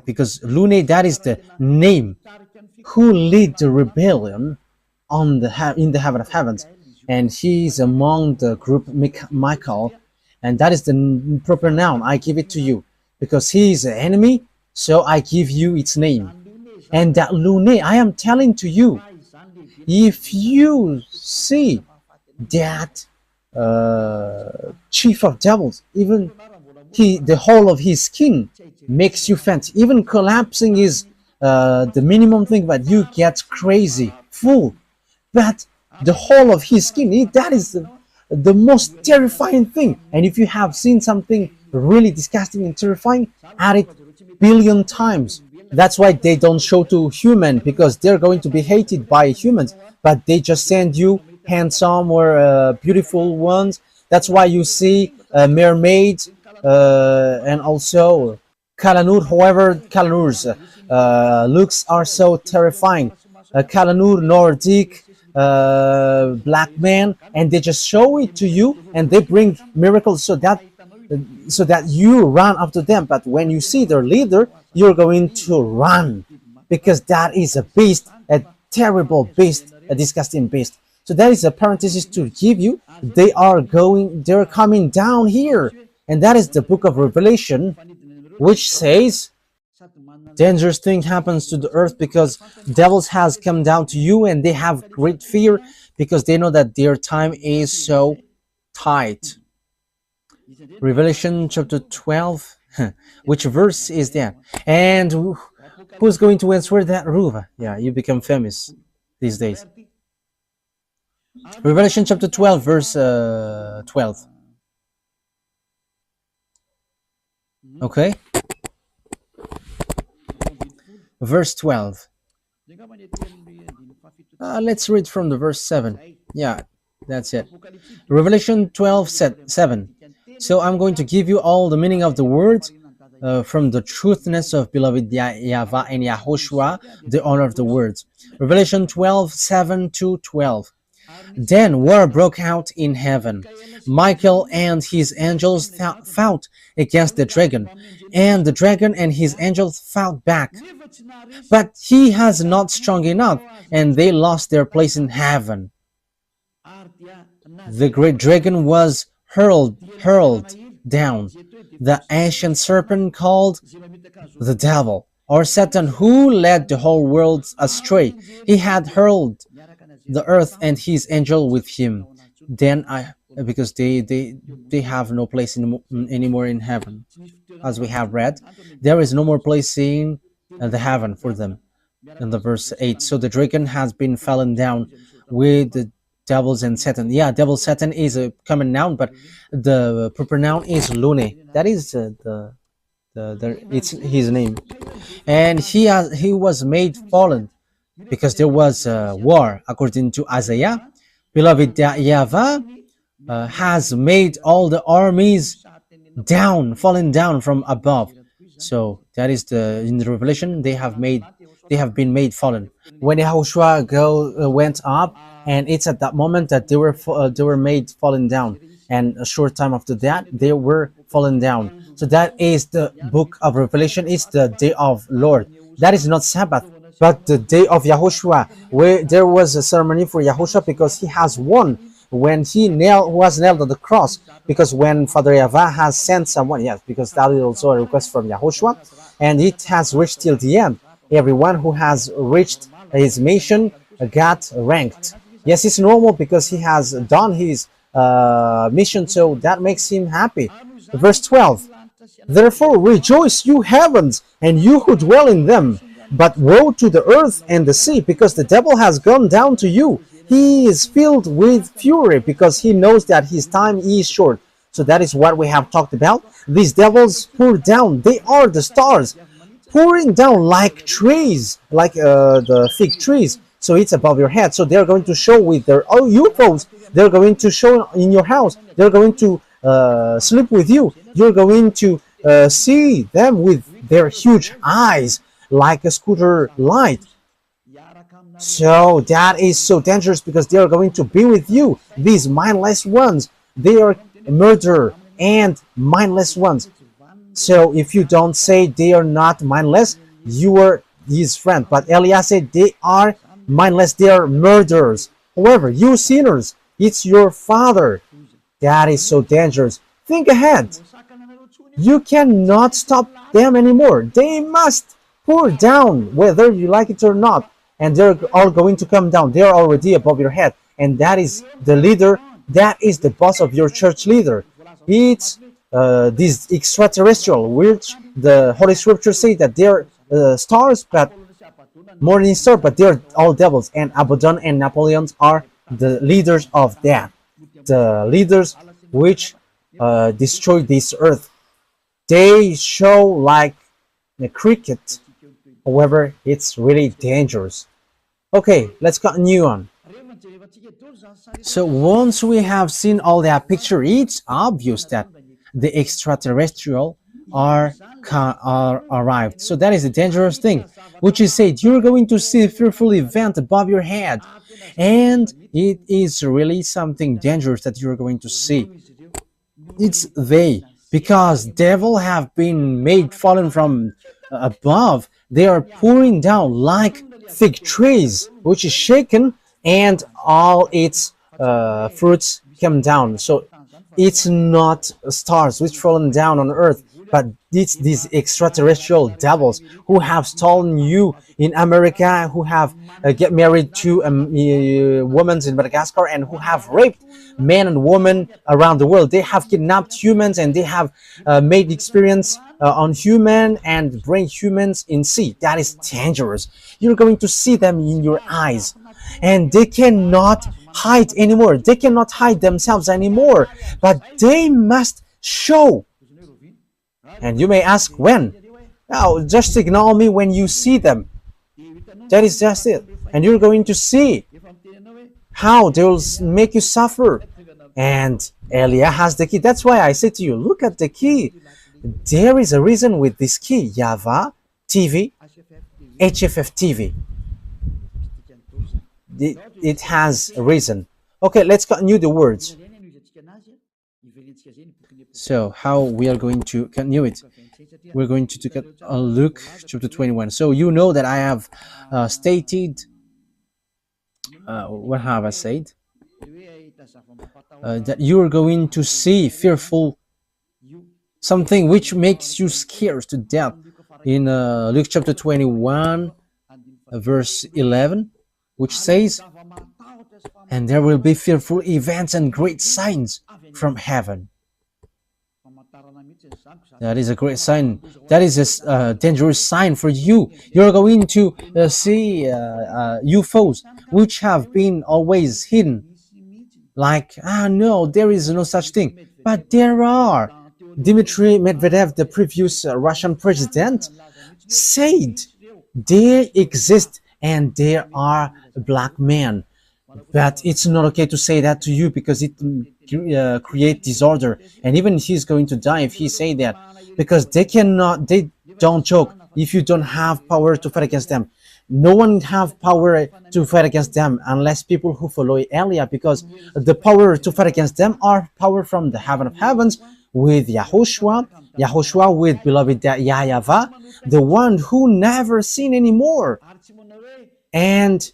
A: Because Lune, that is the name who lead the rebellion in the heaven of heavens, and he is among the group Michael, and that is the proper noun. I give it to you because he is an enemy, so I give you its name. And that Lune, I am telling to you, if you see that chief of devils, even the whole of his skin makes you faint. Even collapsing is the minimum thing, but you get crazy, full. But the whole of his skin, that is the most terrifying thing. And if you have seen something really disgusting and terrifying, add it billion times. That's why they don't show to human, because they're going to be hated by humans, but they just send you handsome or beautiful ones. That's why you see mermaids and also Kalanur. However, Kalanur's looks are so terrifying. Kalanur, Nordic, black man, and they just show it to you, and they bring miracles so that you run after them. But when you see their leader, you're going to run, because that is a beast, a terrible beast, a disgusting beast. So that is a parenthesis to give you. They're coming down here, and that is the book of Revelation, which says dangerous thing happens to the earth because devils has come down to you, and they have great fear because they know that their time is so tight. Revelation chapter 12, which verse is that? And who's going to answer that, Ruva? Yeah, you become famous these days. Revelation chapter 12, verse 12. Okay? Verse 12. Let's read from the verse 7. Yeah, that's it. Revelation 12, 7. So I'm going to give you all the meaning of the words from the truthness of beloved YAHVAH and YAHOSHUAH, the honor of the words. Revelation 12, 7 to 12. Then war broke out in heaven. Michael and his angels fought against the dragon, and the dragon and his angels fought back. But he has not strong enough, and they lost their place in heaven. The great dragon was hurled down, the ancient serpent called the devil, or Satan, who led the whole world astray. He had hurled the earth and his angel with him. Then because they have no place anymore in heaven. As we have read, there is no more place in the heaven for them in the verse 8. So the dragon has been fallen down with the devils and Satan. Yeah, devil Satan is a common noun, but the proper noun is Lune. That is it's his name. And he was made fallen because there was a war, according to Isaiah. Beloved, YAHVAH has made all the armies down, fallen down from above. So that is in the Revelation they have been made fallen. When YAHOSHUAH went up, and it's at that moment that they were made fallen down, and a short time after that they were fallen down. So that is the book of Revelation. It's the day of Lord. That is not Sabbath, but the day of YAHOSHUAH, where there was a ceremony for YAHOSHUAH because he has won when he was nailed on the cross. Because when Father YAHVAH has sent someone, yes, because that is also a request from YAHOSHUAH, and it has reached till the end. Everyone who has reached his mission got ranked. Yes, it's normal because he has done his mission, so that makes him happy. Verse 12, therefore rejoice, you heavens, and you who dwell in them. But woe to the earth and the sea, because the devil has gone down to you. He is filled with fury because he knows that his time is short. So that is what we have talked about. These devils pour down. They are the stars pouring down like trees, like the fig trees. So it's above your head. So they're going to show with their UFOs. They're going to show in your house. They're going to sleep with you. You're going to see them with their huge eyes like a scooter light. So that is so dangerous because they are going to be with you. These mindless ones, they are murderer and mindless ones. So if you don't say they are not mindless, you are his friend. But Elias said they are mindless, they are murderers. However, you sinners, it's your father. That is so dangerous. Think ahead. You cannot stop them anymore. They must pour down whether you like it or not. And they're all going to come down. They're already above your head. And that is the leader. That is the boss of your church leader. It's this extraterrestrial, which the Holy Scripture say that they're stars, but morning star, but they're all devils. And Abaddon and Napoleon are the leaders of that. The leaders which destroy this earth. They show like a cricket. However, it's really dangerous. Okay, let's continue on. So once we have seen all that picture, it's obvious that the extraterrestrial are arrived. So that is a dangerous thing, which is said you're going to see a fearful event above your head, and it is really something dangerous that you're going to see. It's they, because devil have been made fallen from above. They are pouring down like fig trees, which is shaken, and all its fruits come down. So it's not stars which fallen down on earth, but it's these extraterrestrial devils who have stolen you in America, who have get married to women in Madagascar, and who have raped men and women around the world. They have kidnapped humans, and they have made experience on human and bring humans in sea. That is dangerous. You're going to see them in your eyes, and they cannot hide anymore. They cannot hide themselves anymore, but they must show. And you may ask when. Now, just ignore me when you see them. That is just it. And you're going to see how they will make you suffer. And Elia has the key. That's why I say to you, look at the key. There is a reason with this key. YAHVAH TV, HFF TV. It has a reason. Okay, let's continue the words. So how we are going to continue it? We're going to take a look chapter 21. So you know that I have stated, what have I said? That you are going to see fearful something which makes you scared to death in Luke chapter 21 verse 11, which says, and there will be fearful events and great signs from heaven. That is a great sign. That is a dangerous sign for you. You're going to see UFOs, which have been always hidden. Like, no, there is no such thing. But there are. Dmitry Medvedev, the previous Russian president, said they exist and there are black men. But it's not okay to say that to you because it create disorder, and even he's going to die if he say that, because they don't joke. If you don't have power to fight against them, no one have power to fight against them unless people who follow Elia, because the power to fight against them are power from the heaven of heavens with YAHOSHUAH with beloved YAHVAH, the one who never seen anymore. And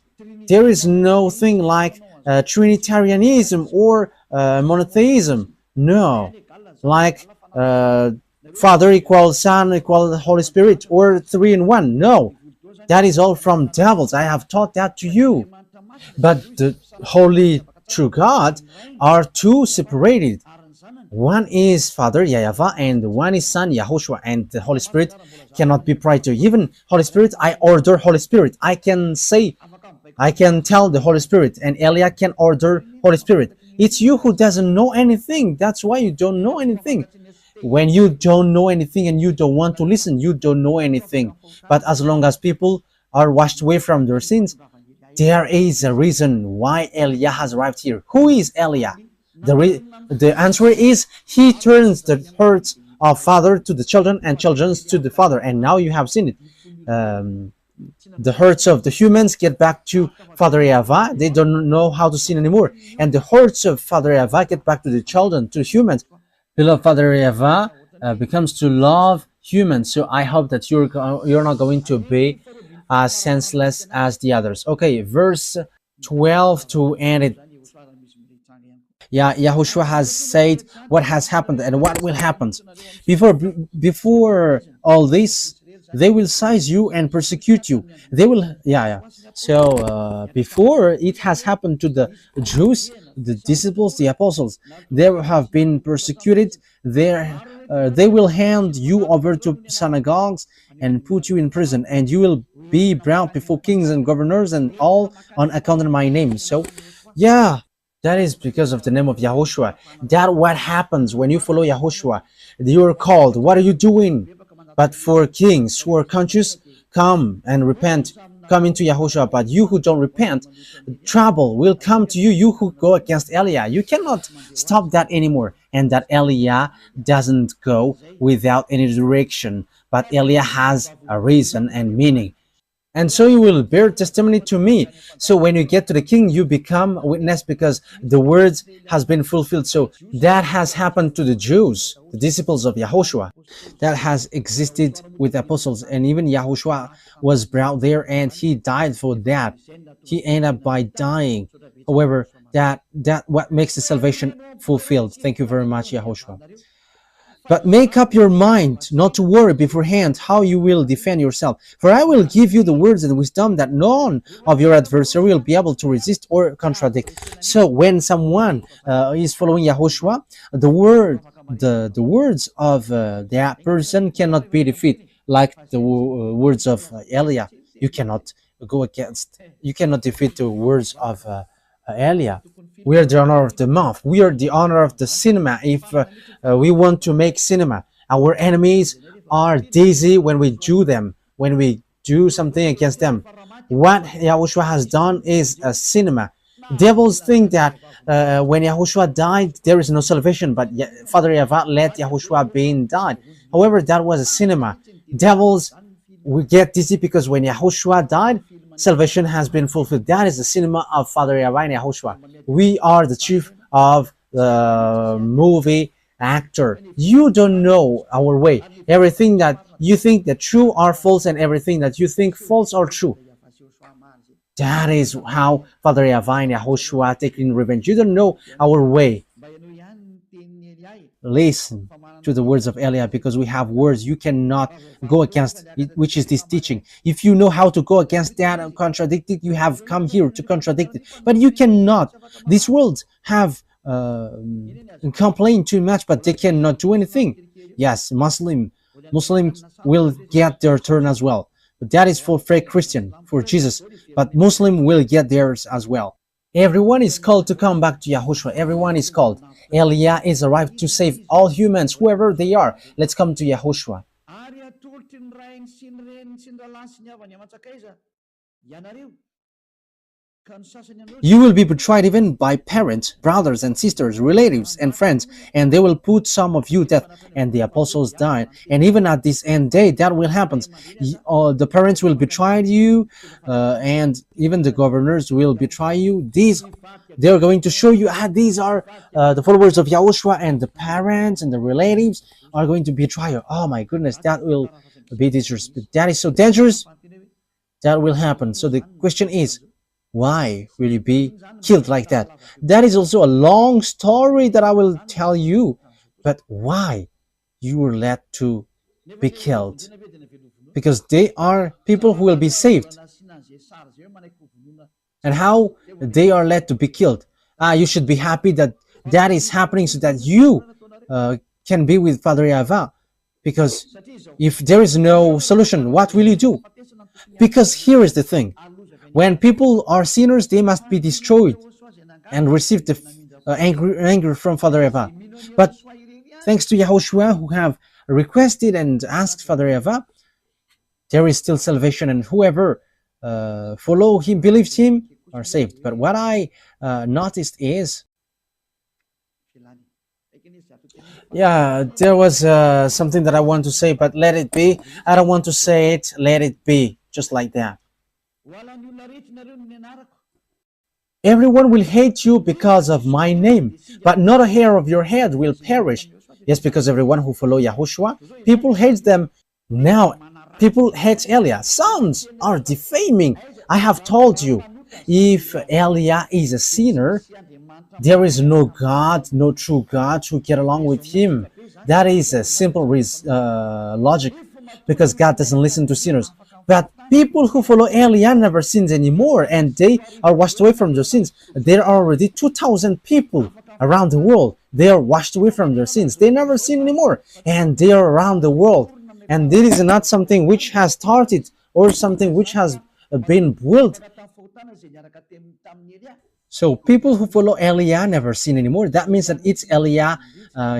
A: there is no thing like Trinitarianism or monotheism. No, like Father equals Son equals Holy Spirit, or 3 in 1. No, that is all from devils. I have taught that to you. But the Holy True God are two separated. One is Father YAHVAH and one is Son YAHOSHUAH, and the Holy Spirit cannot be prior to. Even Holy Spirit, I order Holy Spirit. I can tell the Holy Spirit, and Elia can order Holy Spirit. It's you who doesn't know anything. That's why you don't know anything. When you don't know anything and you don't want to listen, you don't know anything. But as long as people are washed away from their sins, there is a reason why Elia has arrived here. Who is Elia? The answer is he turns the hearts of father to the children and children to the father. And now you have seen it. The hearts of the humans get back to Father YAHVAH. They don't know how to sin anymore. And the hearts of Father YAHVAH get back to the children, to the humans. Beloved Father YAHVAH becomes to love humans. So I hope that you're not going to be as senseless as the others. Okay, verse 12 to end it. YAHOSHUAH has said what has happened and what will happen. Before all this, they will seize you and persecute you. They will, So before it has happened to the Jews, the disciples, the apostles, they have been persecuted. They will hand you over to synagogues and put you in prison, and you will be brought before kings and governors, and all on account of my name. So, that is because of the name of YAHOSHUAH. That what happens when you follow YAHOSHUAH. You are called. What are you doing? But for kings who are conscious, come and repent. Come into YAHOSHUAH. But you who don't repent, trouble will come to you. You who go against Elia. You cannot stop that anymore. And that Elia doesn't go without any direction. But Elia has a reason and meaning. And so you will bear testimony to me. So when you get to the king, you become a witness because the words has been fulfilled. So that has happened to the Jews, the disciples of YAHOSHUAH. That has existed with the apostles, and even YAHOSHUAH was brought there and he died for that. He ended up by dying. However, that what makes the salvation fulfilled. Thank you very much, YAHOSHUAH. But make up your mind not to worry beforehand how you will defend yourself. For I will give you the words and wisdom that none of your adversary will be able to resist or contradict. So when someone is following YAHOSHUAH, the words of that person cannot be defeated, like the words of Elia. You cannot defeat the words of Elia. We are the honor of the month. We are the honor of the cinema. If we want to make cinema, our enemies are dizzy when we do them, when we do something against them. What YAHOSHUAH has done is a cinema. Devils think that when YAHOSHUAH died, there is no salvation, but Father YAHVAH let YAHOSHUAH being died. However, that was a cinema. Devils will get dizzy because when YAHOSHUAH died, salvation has been fulfilled. That is the cinema of Father YAHVAH and YAHOSHUAH. We are the chief of the movie actor. You don't know our way. Everything that you think that true are false, and everything that you think false are true. That is how Father YAHVAH and YAHOSHUAH taking revenge. You don't know our way. Listen to the words of Elia, because we have words you cannot go against it, which is this teaching. If you know how to go against that and contradict it, you have come here to contradict it, but you cannot. These worlds have complained too much, but they cannot do anything. Yes, Muslims will get their turn as well, but that is for fake Christian, for Jesus, but Muslim will get theirs as well. Everyone is called to come back to Yahushua. Everyone is called. Elia is arrived to save all humans, whoever they are. Let's come to Yahushua. You will be betrayed even by parents, brothers and sisters, relatives and friends, and they will put some of you to death. And the apostles died. And even at this end day, that will happen. The parents will betray you, and even the governors will betray you. They're going to show you, these are the followers of Yahushua, and the parents and the relatives are going to betray you. Oh my goodness, that will be dangerous. That is so dangerous. That will happen. So the question is, why will you be killed like that? That is also a long story that I will tell you. But why you were led to be killed? Because they are people who will be saved. And how they are led to be killed? You should be happy that that is happening so that you can be with Father YAHVAH. Because if there is no solution, what will you do? Because here is the thing. When people are sinners, they must be destroyed and receive the anger from Father YAHVAH. But thanks to YAHOSHUAH, who have requested and asked Father YAHVAH, there is still salvation, and whoever follow him, believes him, are saved. But what I noticed is, there was something that I want to say, but let it be. I don't want to say it. Let it be, just like that. Everyone will hate you because of my name, but not a hair of your head will perish. Yes, because everyone who follow YAHOSHUAH, people hate them. Now, people hate Elia. Sons are defaming. I have told you, if Elia is a sinner, there is no God, no true God to get along with him. That is a simple logic, because God doesn't listen to sinners. But people who follow Elia never sin anymore, and they are washed away from their sins. There are already 2,000 people around the world. They are washed away from their sins. They never sin anymore, and they are around the world. And this is not something which has started or something which has been built. So people who follow Elia never sin anymore. That means that it's Elia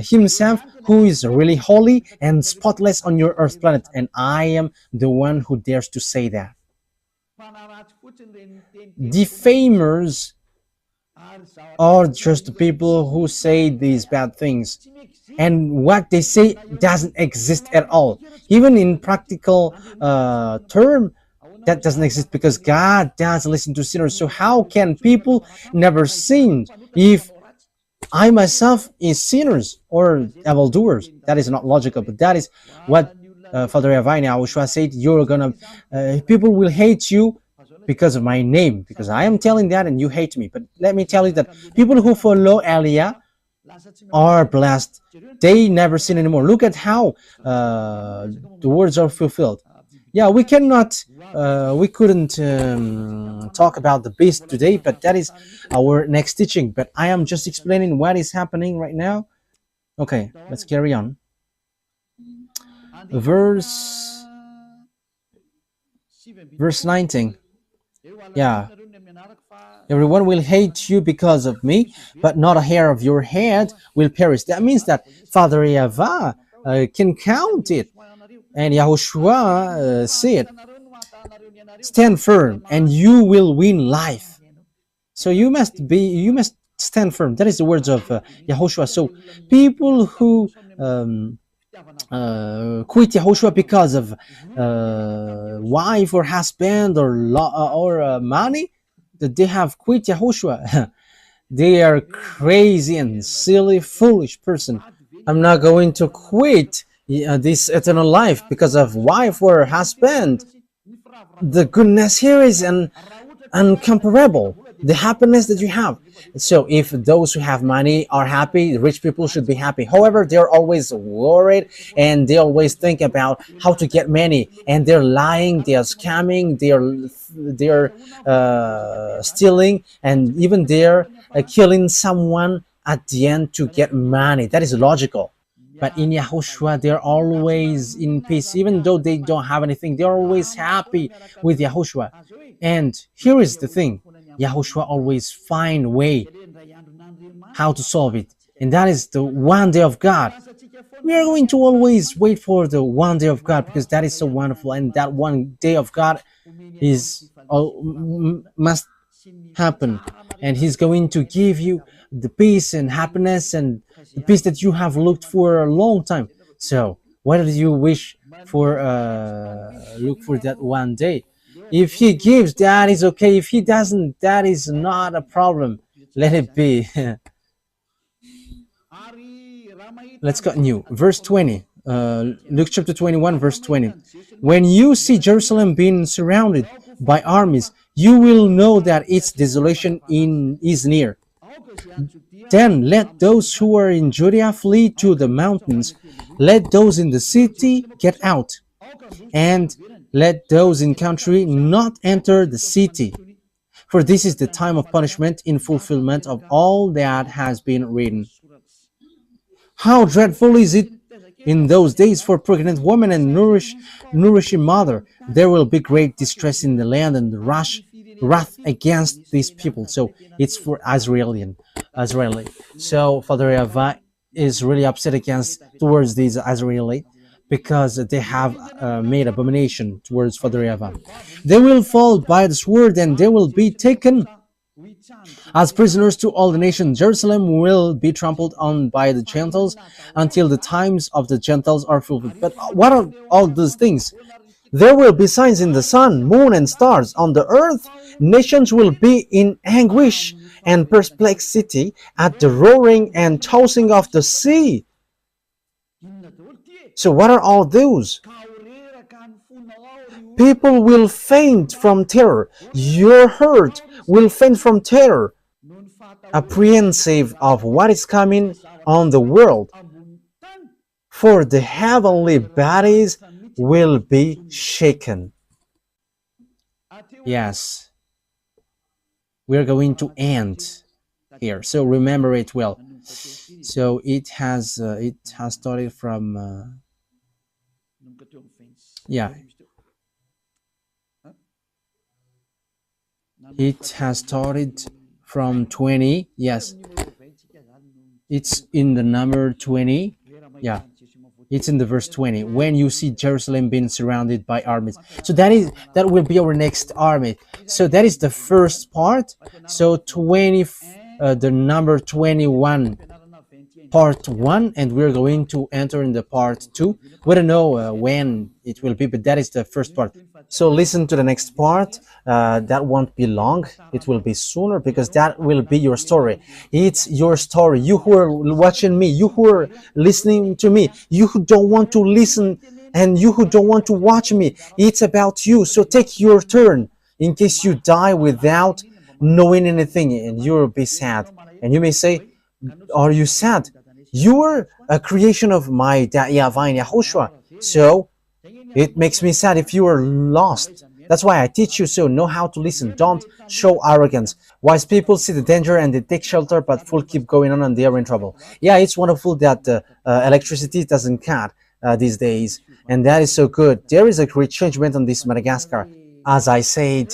A: himself who is really holy and spotless on your earth planet. And I am the one who dares to say that. Defamers are just people who say these bad things. And what they say doesn't exist at all. Even in practical term, that doesn't exist, because God doesn't listen to sinners. So how can people never sin if I myself is sinners or evildoers? That is not logical, but that is what Father YAHVAH and YAHOSHUAH said. You're gonna, people will hate you because of my name, because I am telling that and you hate me. But let me tell you that people who follow Elia are blessed. They never sin anymore. Look at how the words are fulfilled. Yeah, we couldn't talk about the beast today, but that is our next teaching. But I am just explaining what is happening right now. Okay, let's carry on. Verse 19. Yeah. Everyone will hate you because of me, but not a hair of your head will perish. That means that Father YAHVAH can count it. And YAHOSHUAH said, stand firm and you will win life. So you must stand firm. That is the words of YAHOSHUAH. So people who quit YAHOSHUAH because of wife or husband or money, that they have quit YAHOSHUAH. They are crazy and silly, foolish person. I'm not going to quit this eternal life because of wife or husband. The goodness here is incomparable. the happiness that you have. So if those who have money are happy, rich people should be happy. However, they're always worried and they always think about how to get money, and they're lying, they are scamming, they're stealing, and even they're killing someone at the end to get money. That is logical. But in Yahushua, they're always in peace, even though they don't have anything. They're always happy with Yahushua. And here is the thing: Yahushua always find a way how to solve it, and that is the one day of God. We are going to always wait for the one day of God because that is so wonderful, and that one day of God is must happen, and He's going to give you the peace and happiness and the peace that you have looked for a long time. So what do you wish for? Look for that one day. If He gives, that is okay. If He doesn't, that is not a problem. Let it be. Let's continue. Verse 20. Luke chapter 21, verse 20. When you see Jerusalem being surrounded by armies, you will know that its desolation is near. Then let those who are in Judea flee to the mountains. Let those in the city get out. And let those in country not enter the city. For this is the time of punishment in fulfillment of all that has been written. How dreadful is it in those days for pregnant women and nourishing mother? There will be great distress in the land and wrath against these people. So it's for Israeli. So Father YAHVAH is really upset towards these Israeli because they have made abomination towards Father YAHVAH. They will fall by the sword and they will be taken as prisoners to all the nations. Jerusalem will be trampled on by the Gentiles until the times of the Gentiles are fulfilled. But what are all these things? There will be signs in the sun, moon, and stars. On the earth, nations will be in anguish and perplexity at the roaring and tossing of the sea. So what are all those? People will faint from terror. Your heart will faint from terror, apprehensive of what is coming on the world. For the heavenly bodies will be shaken. Yes, we're going to end here. So remember it well. So it has started from it has started from 20. Yes, it's in the number 20. Yeah, it's in the verse 20. When you see Jerusalem being surrounded by armies, so that will be our next army. So that is the first part. So 20, the number 21, part 1, and we're going to enter in the part 2. We don't know when it will be, but that is the first part. So listen to the next part. That won't be long. It will be sooner because that will be your story. It's your story. You who are watching me, you who are listening to me, you who don't want to listen and you who don't want to watch me, it's about you. So take your turn in case you die without knowing anything, and you'll be sad. And you may say, are you sad? You are a creation of my Dad YAHVAH and YAHOSHUAH. So it makes me sad if you are lost. That's why I teach you, so know how to listen. Don't show arrogance. Wise people see the danger and they take shelter, but fools keep going on and they are in trouble. Yeah, it's wonderful that electricity doesn't cut these days, and that is so good. There is a great changement on this Madagascar. As I said,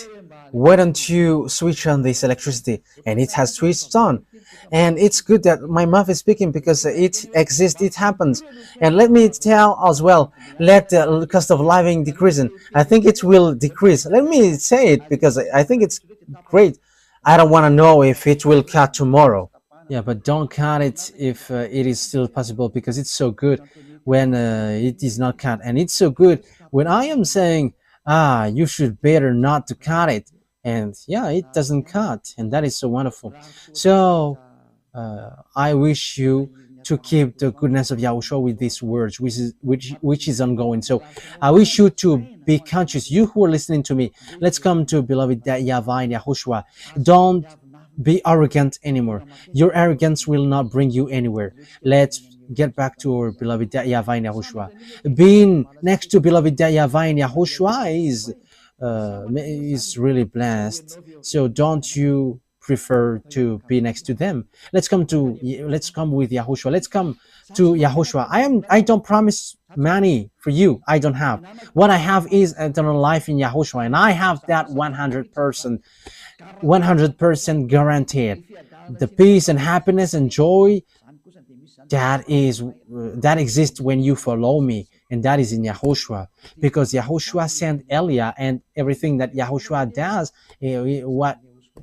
A: why don't you switch on this electricity? And it has switched on. And it's good that my mouth is speaking because it exists, it happens. And let me tell as well, let the cost of living decrease. I think it will decrease. Let me say it because I think it's great. I don't want to know if it will cut tomorrow. Yeah, but don't cut it if it is still possible, because it's so good when it is not cut. And it's so good when I am saying, you should better not to cut it. And yeah, it doesn't cut. And that is so wonderful. So I wish you to keep the goodness of Yahushua with these words, which is ongoing. So I wish you to be conscious. You who are listening to me, let's come to beloved YAHVAH and YAHOSHUAH. Don't be arrogant anymore. Your arrogance will not bring you anywhere. Let's get back to our beloved YAHVAH and YAHOSHUAH. Being next to beloved YAHVAH and YAHOSHUAH is really blessed. So don't you prefer to be next to them? Let's come with YAHOSHUAH. Let's come to YAHOSHUAH. I don't promise money for you. I don't have. What I have is eternal life in YAHOSHUAH, and I have that 100% guaranteed. The peace and happiness and joy that exists when you follow me, and that is in YAHOSHUAH, because YAHOSHUAH sent Elia, and everything that YAHOSHUAH does, what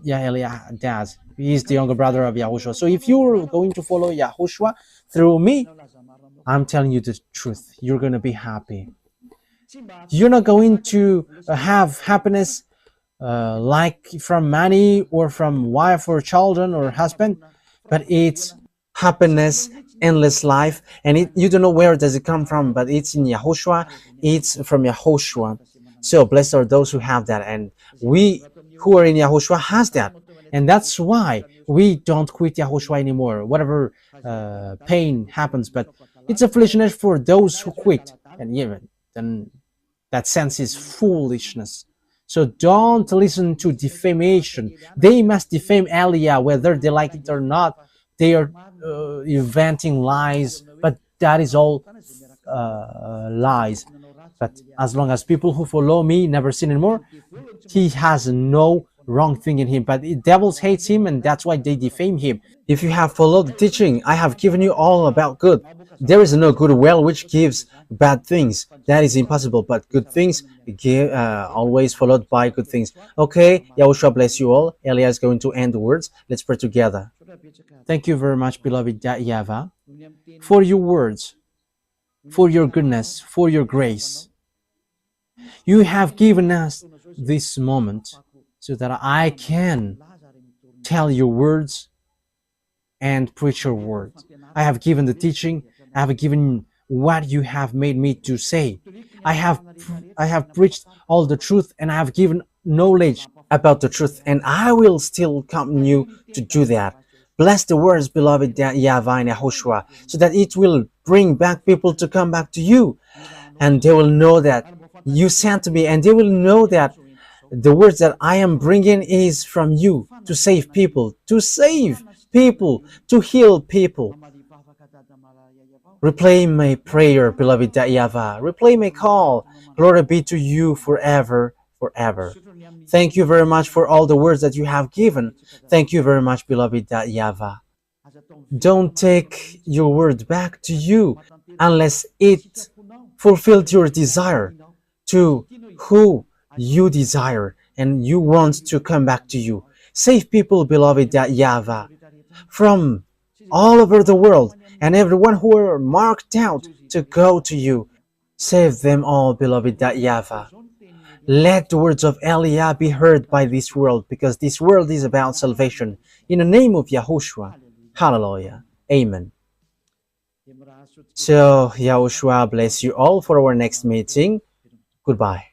A: Elia does, he is the younger brother of YAHOSHUAH. So if you're going to follow YAHOSHUAH through me, I'm telling you the truth, you're going to be happy. You're not going to have happiness like from money or from wife or children or husband, but it's happiness, endless life, and you don't know where does it come from, but it's in YAHOSHUAH. It's from YAHOSHUAH. So blessed are those who have that, and we who are in YAHOSHUAH has that, and that's why we don't quit YAHOSHUAH anymore, whatever pain happens. But it's a foolishness for those who quit, and even then that sense is foolishness. So don't listen to defamation. They must defame Elia whether they like it or not. They are inventing lies, but that is all lies. But as long as people who follow me never sin anymore, he has no wrong thing in him. But the devils hates him, and that's why they defame him. If you have followed the teaching, I have given you all about good. There is no good well which gives bad things. That is impossible, but good things always followed by good things. Okay, Yahushua bless you all. Elia is going to end the words. Let's pray together. Thank you very much, beloved YAHVAH, for your words, for your goodness, for your grace. You have given us this moment so that I can tell your words and preach your words. I have given the teaching. I have given what you have made me to say. I have preached all the truth, and I have given knowledge about the truth, and I will still continue to do that. Bless the words, beloved YAHVAH and YAHOSHUAH, so that it will bring back people to come back to you, and they will know that you sent me, and they will know that the words that I am bringing is from you to save people, to heal people. Replay my prayer, beloved YAHVAH. Replay my call. Glory be to you forever, forever. Thank you very much for all the words that you have given. Thank you very much, beloved YAHVAH. Don't take your word back to you unless it fulfilled your desire to who you desire and you want to come back to you. Save people, beloved YAHVAH, from all over the world, and everyone who are marked out to go to you. Save them all, beloved YAHVAH. Let the words of Elia be heard by this world, because this world is about salvation. In the name of YAHOSHUAH. Hallelujah. Amen. So, YAHOSHUAH bless you all for our next meeting. Goodbye.